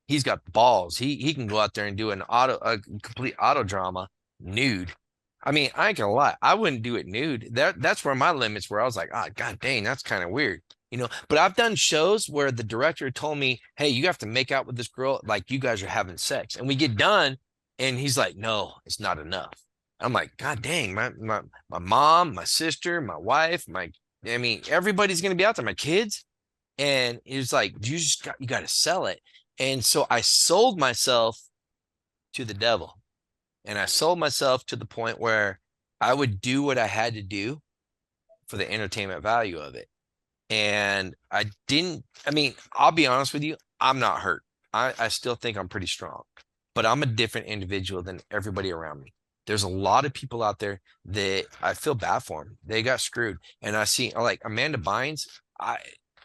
he's got balls. He can go out there and do a complete auto drama nude. I mean, I ain't gonna lie, I wouldn't do it nude. That's where my limits were. I was like, ah, god dang, that's kind of weird, you know. But I've done shows where the director told me, hey, you have to make out with this girl like you guys are having sex, and we get done, and he's like, no, it's not enough. I'm like, god dang, my mom, my sister, my wife, I mean, everybody's gonna be out there, my kids. And he was like, you got to sell it. And so I sold myself to the devil. And I sold myself to the point where I would do what I had to do for the entertainment value of it. And I mean, I'll be honest with you, I'm not hurt. I still think I'm pretty strong, but I'm a different individual than everybody around me. There's a lot of people out there that I feel bad for them. They got screwed. And I see like Amanda Bynes,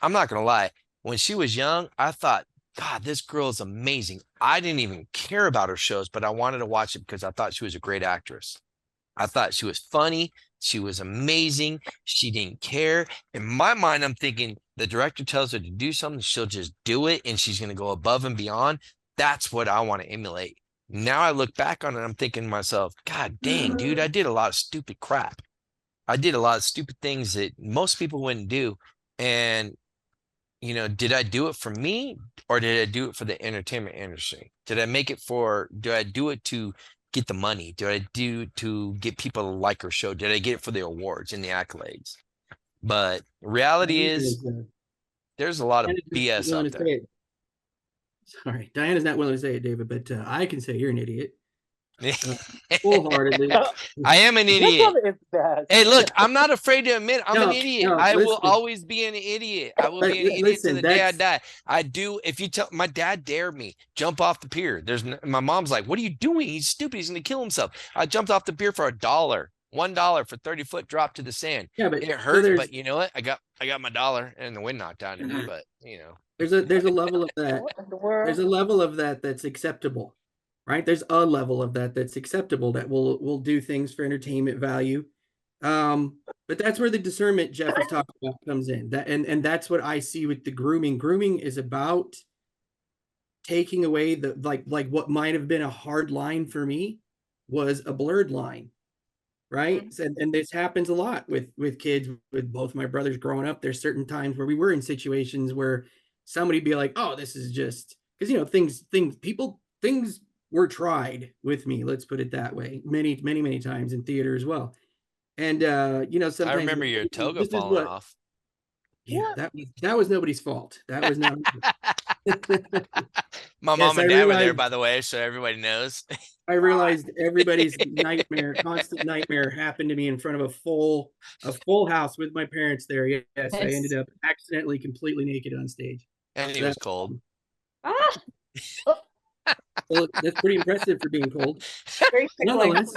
I'm not going to lie. When she was young, I thought, God, this girl is amazing. I didn't even care about her shows, but I wanted to watch it because I thought she was a great actress. I thought she was funny. She was amazing. She didn't care. In my mind, I'm thinking the director tells her to do something, she'll just do it, and she's going to go above and beyond. That's what I want to emulate. Now I look back on it, I'm thinking to myself, God dang, dude, I did a lot of stupid crap. I did a lot of stupid things that most people wouldn't do. And you know, did I do it for me or did I do it for the entertainment industry? Did I do it to get the money? Did I do to get people to like our show? Did I get it for the awards and the accolades? But reality is there's a lot of BS out there.
Sorry, Diana's not willing to say it, David, but I can say you're an idiot. Wholeheartedly.
I am an idiot. Hey, look, I'm not afraid to admit I'm an idiot. I will always be an idiot. I will be an idiot to the day I die. I do. If you tell my dad dared me jump off the pier, my mom's like, "What are you doing? He's stupid. He's gonna kill himself." I jumped off the pier for $1 for 30-foot drop to the sand. Yeah, but it hurt. But you know what? I got my dollar, and the wind knocked out of me. But you know, there's a level of that.
There's a level of that that's acceptable. Right, there's a level of that that's acceptable that will do things for entertainment value, but that's where the discernment Jeff is talking about comes in. And that's what I see with the grooming. Grooming is about taking away the like what might have been a hard line for me was a blurred line, right? And this happens a lot with kids. With both my brothers growing up, there's certain times where we were in situations where somebody be like, "Oh, this is just," because you know things were tried with me, let's put it that way, many times in theater as well. And you know, sometimes
I remember your toga falling off.
Yeah, that was nobody's fault. That was not
my mom and dad were there, by the way, so everybody knows.
I realized everybody's constant nightmare happened to me in front of a full house with my parents there. Yes, I ended up accidentally completely naked on stage.
And he was cold.
Well, that's pretty impressive for being cold. Nonetheless.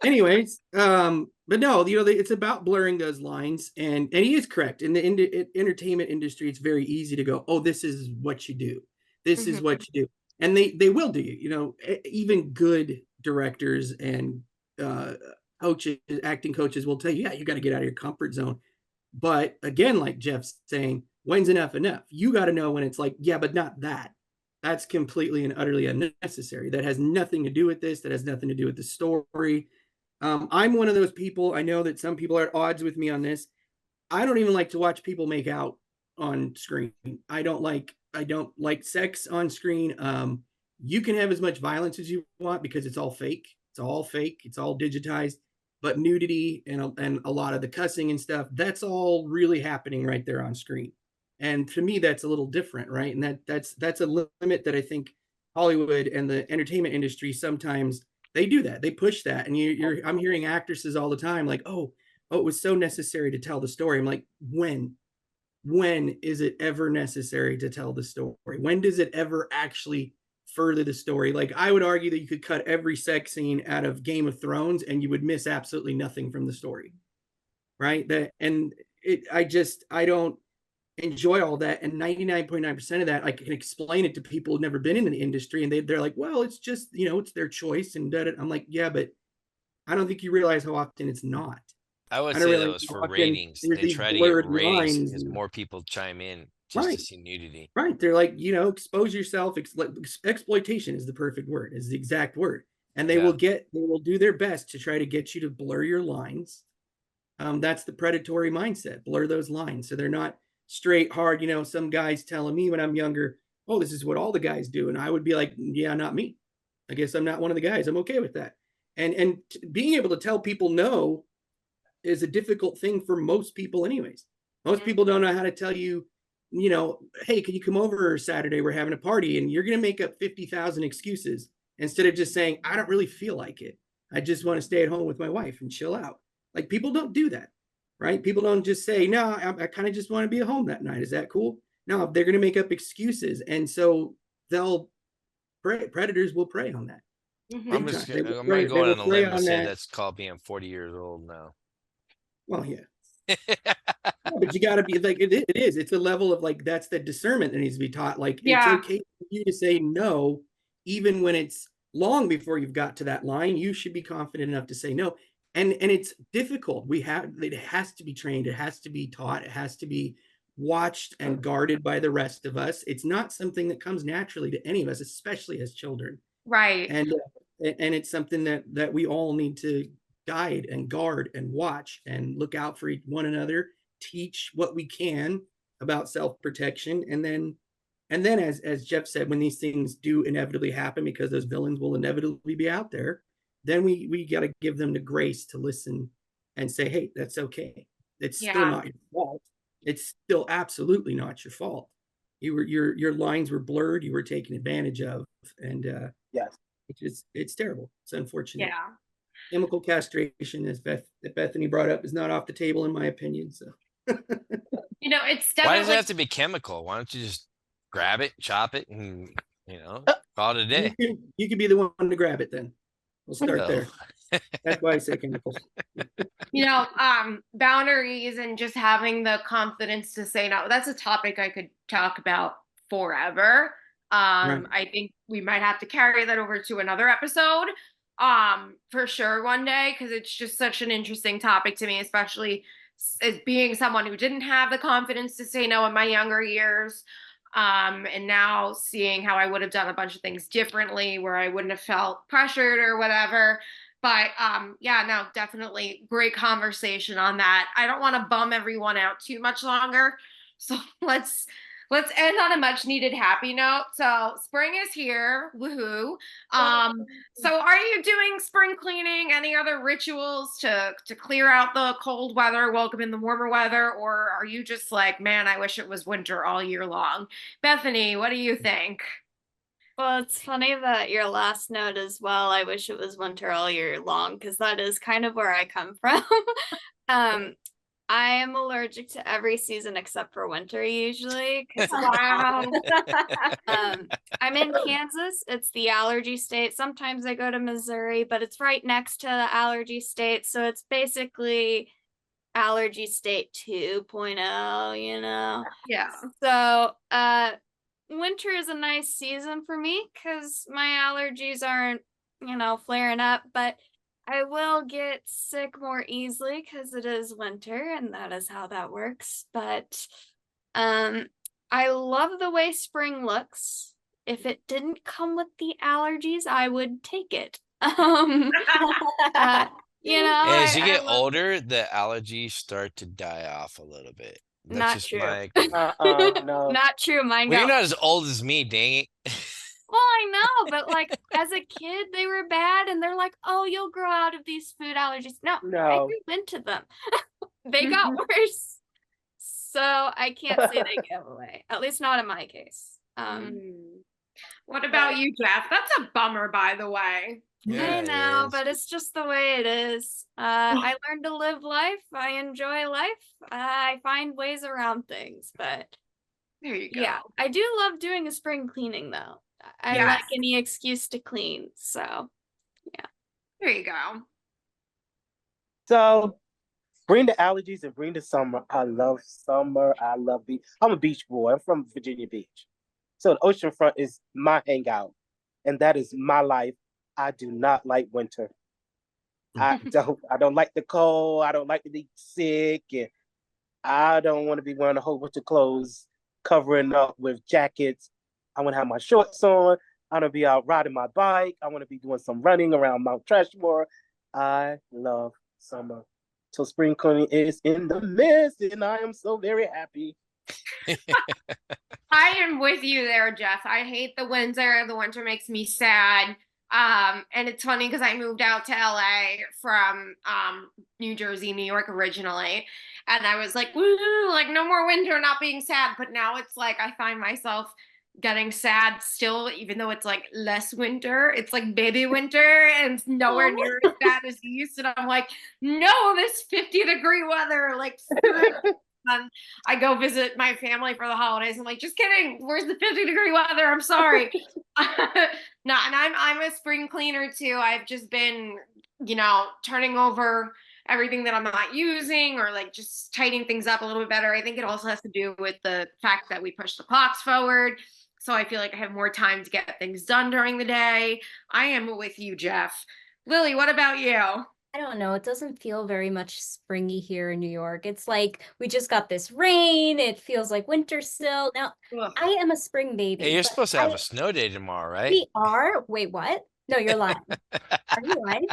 Anyways, but no, you know, it's about blurring those lines, and he is correct. In the entertainment industry, it's very easy to go, "Oh, this is what you do. This is what you do," and they will do you. You know, even good directors and coaches, acting coaches will tell you, "Yeah, you got to get out of your comfort zone." But again, like Jeff's saying, when's enough enough? You got to know when it's like, yeah, but not that. That's completely and utterly unnecessary. That has nothing to do with this. That has nothing to do with the story. I'm one of those people. I know that some people are at odds with me on this. I don't even like to watch people make out on screen. I don't like sex on screen. You can have as much violence as you want because it's all fake. It's all fake. It's all digitized. But nudity and a lot of the cussing and stuff, that's all really happening right there on screen. And to me, that's a little different, right? And that's a limit that I think Hollywood and the entertainment industry sometimes they do that. They push that. And I'm hearing actresses all the time like, oh, it was so necessary to tell the story. I'm like, when is it ever necessary to tell the story? When does it ever actually further the story? Like, I would argue that you could cut every sex scene out of Game of Thrones and you would miss absolutely nothing from the story, right? I don't enjoy all that, and 99.9% of that I can explain it to people who've never been in the industry, and they're like, well, it's just, you know, it's their choice, and I'm like, yeah, but I don't think you realize how often it's not.
I would say that was for ratings. They try to get ratings because more people chime in just
Right.
to see nudity.
Right. They're like, expose yourself. Exploitation is the perfect word, is the exact word. And they will do their best to try to get you to blur your lines. That's the predatory mindset, blur those lines. So they're not straight, hard, some guys telling me when I'm younger, oh, this is what all the guys do. And I would be like, yeah, not me. I guess I'm not one of the guys. I'm okay with that. And being able to tell people no is a difficult thing for most people anyways. Most people don't know how to tell you, hey, can you come over Saturday? We're having a party, and you're going to make up 50,000 excuses instead of just saying, I don't really feel like it. I just want to stay at home with my wife and chill out. Like, people don't do that, right? People don't just say, no, I kind of just want to be at home that night. Is that cool? No, they're going to make up excuses. And so predators will prey on that.
I'm going to go on a limb and say that's called being 40 years old now.
Well, yeah. No, but you got to be like, it is. It's a level of like, that's the discernment that needs to be taught. Like, it's okay for you to say no, even when it's long before you've got to that line. You should be confident enough to say no. And it's difficult. It has to be trained. It has to be taught. It has to be watched and guarded by the rest of us. It's not something that comes naturally to any of us, especially as children.
Right.
And it's something that we all need to guide and guard and watch and look out for one another, teach what we can about self-protection. And then as Jeff said, when these things do inevitably happen, because those villains will inevitably be out there, then we got to give them the grace to listen and say, hey, that's okay. It's still not your fault. It's still absolutely not your fault. Your lines were blurred. You were taken advantage of. And
yes,
it's terrible. It's unfortunate.
Yeah.
Chemical castration, as Bethany brought up, is not off the table in my opinion. So
it's definitely.
Why does it have to be chemical? Why don't you just grab it, chop it, and call it a day?
You could be the one to grab it. Then we'll start there. That's why I say chemicals.
Boundaries and just having the confidence to say no. That's a topic I could talk about forever. Right. I think we might have to carry that over to another episode. For sure one day, because it's just such an interesting topic to me, especially as being someone who didn't have the confidence to say no in my younger years. And now seeing how I would have done a bunch of things differently where I wouldn't have felt pressured or whatever. But no, definitely great conversation on that. I don't want to bum everyone out too much longer. So let's end on a much needed happy note. So spring is here. Woohoo. So are you doing spring cleaning? Any other rituals to clear out the cold weather, welcome in the warmer weather? Or are you just like, man, I wish it was winter all year long? Bethany, what do you think?
Well, it's funny that your last note as well, I wish it was winter all year long, because that is kind of where I come from. I am allergic to every season except for winter usually. Wow. I'm in Kansas. It's the allergy state. Sometimes I go to Missouri, but it's right next to the allergy state. So it's basically allergy state 2.0,
Yeah.
So winter is a nice season for me because my allergies aren't, flaring up, but I will get sick more easily because it is winter and that is how that works. But I love the way spring looks. If it didn't come with the allergies, I would take it.
As you get older, the allergies start to die off a little bit. That's
not
just
true.
No.
Not true. Mine
Well,
got.
you're not as old as me, dang it.
Well, I know, but like as a kid, they were bad, and they're like, "Oh, you'll grow out of these food allergies." No, I grew into them. They got worse, so I can't say they go away. At least not in my case.
What about you, Jeff? That's a bummer, by the way.
I know, but it's just the way it is. I learned to live life. I enjoy life. I find ways around things, but
there you go.
Yeah, I do love doing a spring cleaning though. I like any excuse to clean. So, yeah.
There you go.
So, bring the allergies and bring the summer. I love summer. I love beach. I'm a beach boy. I'm from Virginia Beach. So, the oceanfront is my hangout, and that is my life. I do not like winter. I don't like the cold. I don't like to be sick, and I don't want to be wearing a whole bunch of clothes covering up with jackets. I want to have my shorts on. I want to be out riding my bike. I want to be doing some running around Mount Trashmore. I love summer. So spring cleaning is in the midst, and I am so very happy.
I am with you there, Jeff. I hate the winter. The winter makes me sad. And it's funny because I moved out to LA from New Jersey, New York originally. And I was like, woo, like no more winter, not being sad. But now it's like I find myself getting sad still, even though it's like less winter. It's like baby winter and it's nowhere near as bad as it used. And I'm like, no, this 50-degree weather, like and I go visit my family for the holidays. I'm like, just kidding. Where's the 50-degree weather? I'm sorry. No, and I'm a spring cleaner too. I've just been, turning over everything that I'm not using or like just tightening things up a little bit better. I think it also has to do with the fact that we push the clocks forward. So I feel like I have more time to get things done during the day. I am with you, Jeff. Lillee, what about you?
I don't know. It doesn't feel very much springy here in New York. It's like we just got this rain. It feels like winter still. Now, I am a spring baby.
Hey, you're
but
supposed to have a snow day tomorrow, right?
We are. Wait, what? No, you're lying. Are you lying?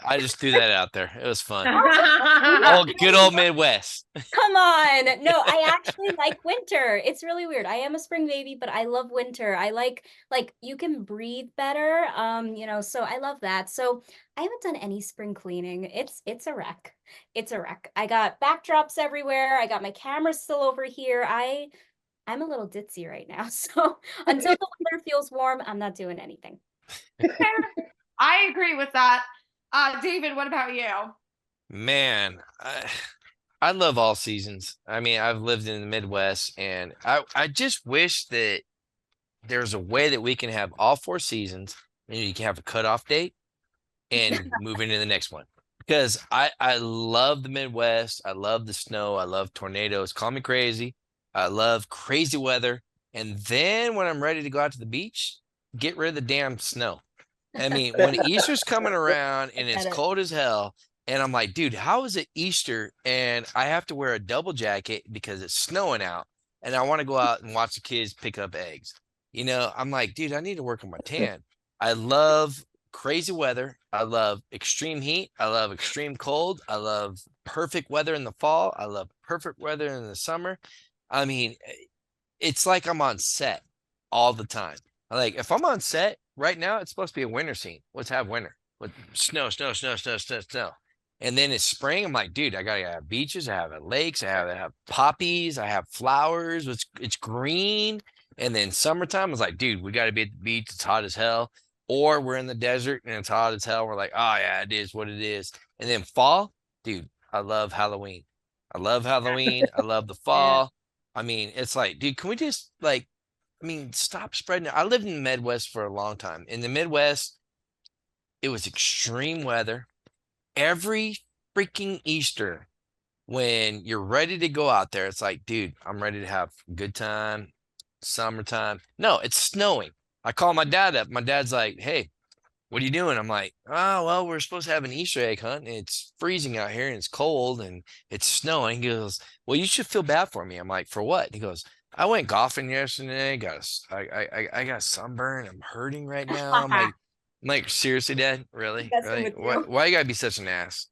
I just threw that out there. It was fun. Oh, good old Midwest.
Come on. No, I actually like winter. It's really weird. I am a spring baby, but I love winter. I like you can breathe better. So I love that. So I haven't done any spring cleaning. It's a wreck. It's a wreck. I got backdrops everywhere. I got my camera still over here. I'm a little ditzy right now. So until the weather feels warm, I'm not doing anything.
I agree with that. David, what about you?
Man, I love all seasons. I mean, I've lived in the Midwest, and I just wish that there's a way that we can have all 4 seasons, and you can have a cutoff date and move into the next one. Because I love the Midwest. I love the snow. I love tornadoes. Call me crazy. I love crazy weather. And then when I'm ready to go out to the beach, get rid of the damn snow. I mean, when Easter's coming around and it's cold as hell, and I'm like, dude, how is it Easter and I have to wear a double jacket because it's snowing out and I want to go out and watch the kids pick up eggs? I'm like, dude, I need to work on my tan. I love crazy weather. I love extreme heat. I love extreme cold. I love perfect weather in the fall. I love perfect weather in the summer. I mean, it's like I'm on set all the time. Like if I'm on set right now, it's supposed to be a winter scene. Let's have winter with snow. And then it's spring. I'm like, dude, I gotta have beaches. I have lakes. I have poppies. I have flowers. It's green. And then summertime, I was like, dude, we got to be at the beach. It's hot as hell. Or we're in the desert and it's hot as hell. We're like, oh yeah, it is what it is. And then fall, dude, I love Halloween. I love Halloween. I love the fall. I mean, it's like, dude, can we just stop spreading it. I lived in the Midwest for a long time. In the Midwest, it was extreme weather. Every freaking Easter, when you're ready to go out there, it's like, dude, I'm ready to have a good time. Summertime. No, it's snowing. I call my dad up. My dad's like, hey, what are you doing? I'm like, oh, well, we're supposed to have an Easter egg hunt. And it's freezing out here and it's cold and it's snowing. He goes, well, you should feel bad for me. I'm like, for what? He goes, I went golfing yesterday. I got sunburn. I'm hurting right now. I'm like, seriously, Dad? Really? Really? Why you gotta be such an ass?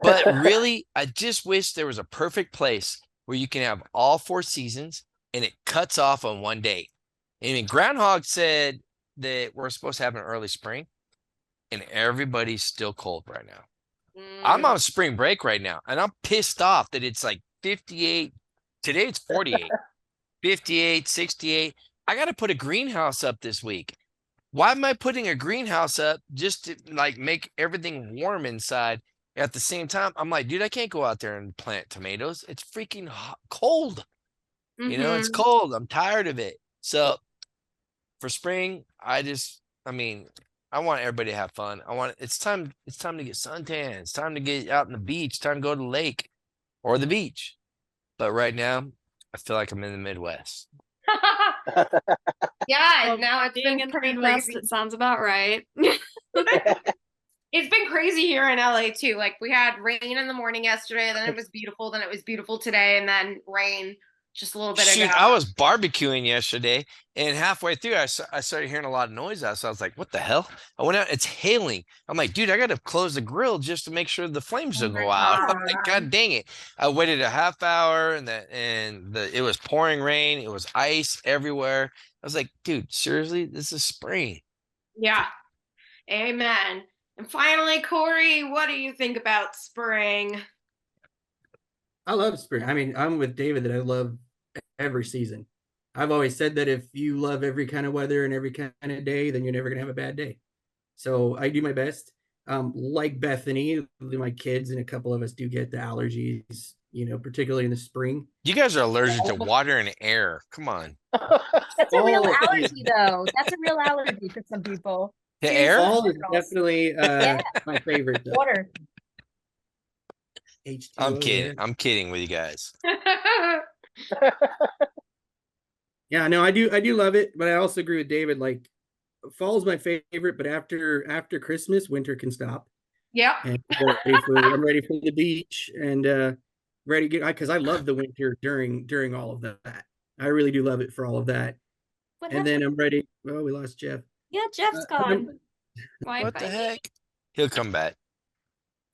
But really, I just wish there was a perfect place where you can have all 4 seasons and it cuts off on one day. I mean, Groundhog said that we're supposed to have an early spring, and everybody's still cold right now. I'm on spring break right now, and I'm pissed off that it's like 58. Today it's 48, 58, 68. I got to put a greenhouse up this week. Why am I putting a greenhouse up just to like make everything warm inside? At the same time, I'm like, dude, I can't go out there and plant tomatoes. It's freaking cold. It's cold. I'm tired of it. So for spring, I want everybody to have fun. It's time to get suntan. It's time to get out on the beach. Time to go to the lake or the beach. But right now, I feel like I'm in the Midwest.
Yeah, now it's
being
been
in the
pretty
Midwest,
crazy.
it sounds about right.
It's been crazy here in LA too. Like we had rain in the morning yesterday, then it was beautiful, then it was beautiful today, and then rain just a little bit
Shoot,
ago.
I was barbecuing yesterday, and halfway through, I started hearing a lot of noise out. So I was like, "What the hell?" I went out. It's hailing. I'm like, "Dude, I got to close the grill just to make sure the flames don't go out." I'm like, "God dang it!" I waited a half hour, and it was pouring rain. It was ice everywhere. I was like, "Dude, seriously, this is spring."
Yeah. Amen. And finally, Corey, what do you think about spring?
I love spring. I mean, I'm with David that I love every season. I've always said that if you love every kind of weather and every kind of day, then you're never gonna have a bad day. So I do my best. Like Bethany, my kids and a couple of us do get the allergies, particularly in the spring.
You guys are allergic to water and air. Come on.
That's a real allergy, though. That's a real allergy for some people.
The air?
Fall is definitely my favorite. Though.
Water.
H2O,
I'm kidding.
yeah.
I'm kidding with you guys.
Yeah, no, I do love it, but I also agree with David. Like, fall's my favorite, but after Christmas, winter can stop.
Yeah.
And I'm ready for the beach and ready to get because I love the winter during all of that. I really do love it for all of that. And then I'm ready. Oh, we lost Jeff.
Yeah, Jeff's gone.
What the heck? He'll come back.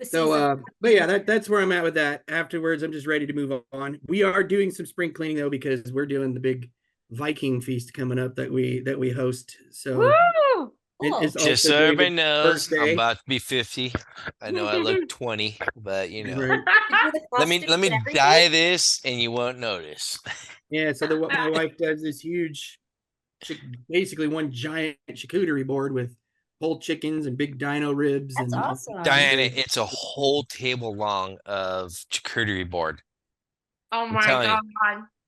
So, but yeah, that's where I'm at with that. Afterwards, I'm just ready to move on. We are doing some spring cleaning though because we're doing the big Viking feast coming up that we host. So,
Woo!
Just so everybody knows, I'm about to be 50. I know I look 20, but
Right.
let me dye this and you won't notice.
Yeah, so my wife does this huge, basically one giant charcuterie board with whole chickens and big dino ribs.
That's
and
awesome.
Diana, it's a whole table long of charcuterie board.
Oh my God.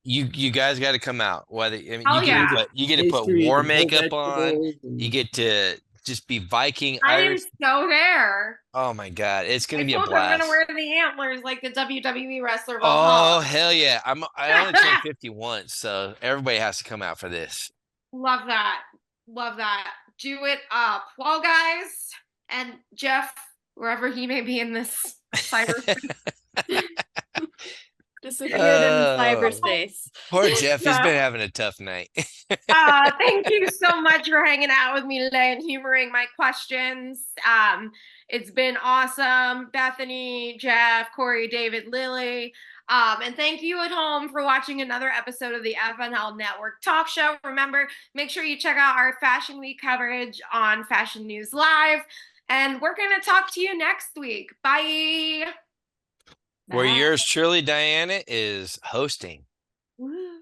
You guys got to come out. Whether you get to put
Pastries
war
and
makeup
whole
on.
vegetables and-
You get to just be Viking
I am
Irish.
so there.
Oh my God, it's gonna be a
I'm
blast.
gonna wear the antlers like the WWE wrestler.
Oh hell yeah! I only turned 50 once, so everybody has to come out for this.
Love that. Love that. Do it up. Well, guys, and Jeff, wherever he may be in this cyberspace.
Disappeared in cyberspace.
Poor Jeff has been having a tough night.
Thank you so much for hanging out with me today and humoring my questions. It's been awesome. Bethany, Jeff, Corey, David, Lillee. And thank you at home for watching another episode of the FNL Network Talk Show. Remember, make sure you check out our Fashion Week coverage on Fashion News Live. And we're going to talk to you next week. Bye.
Where yours truly, Diana, is hosting.
Woo.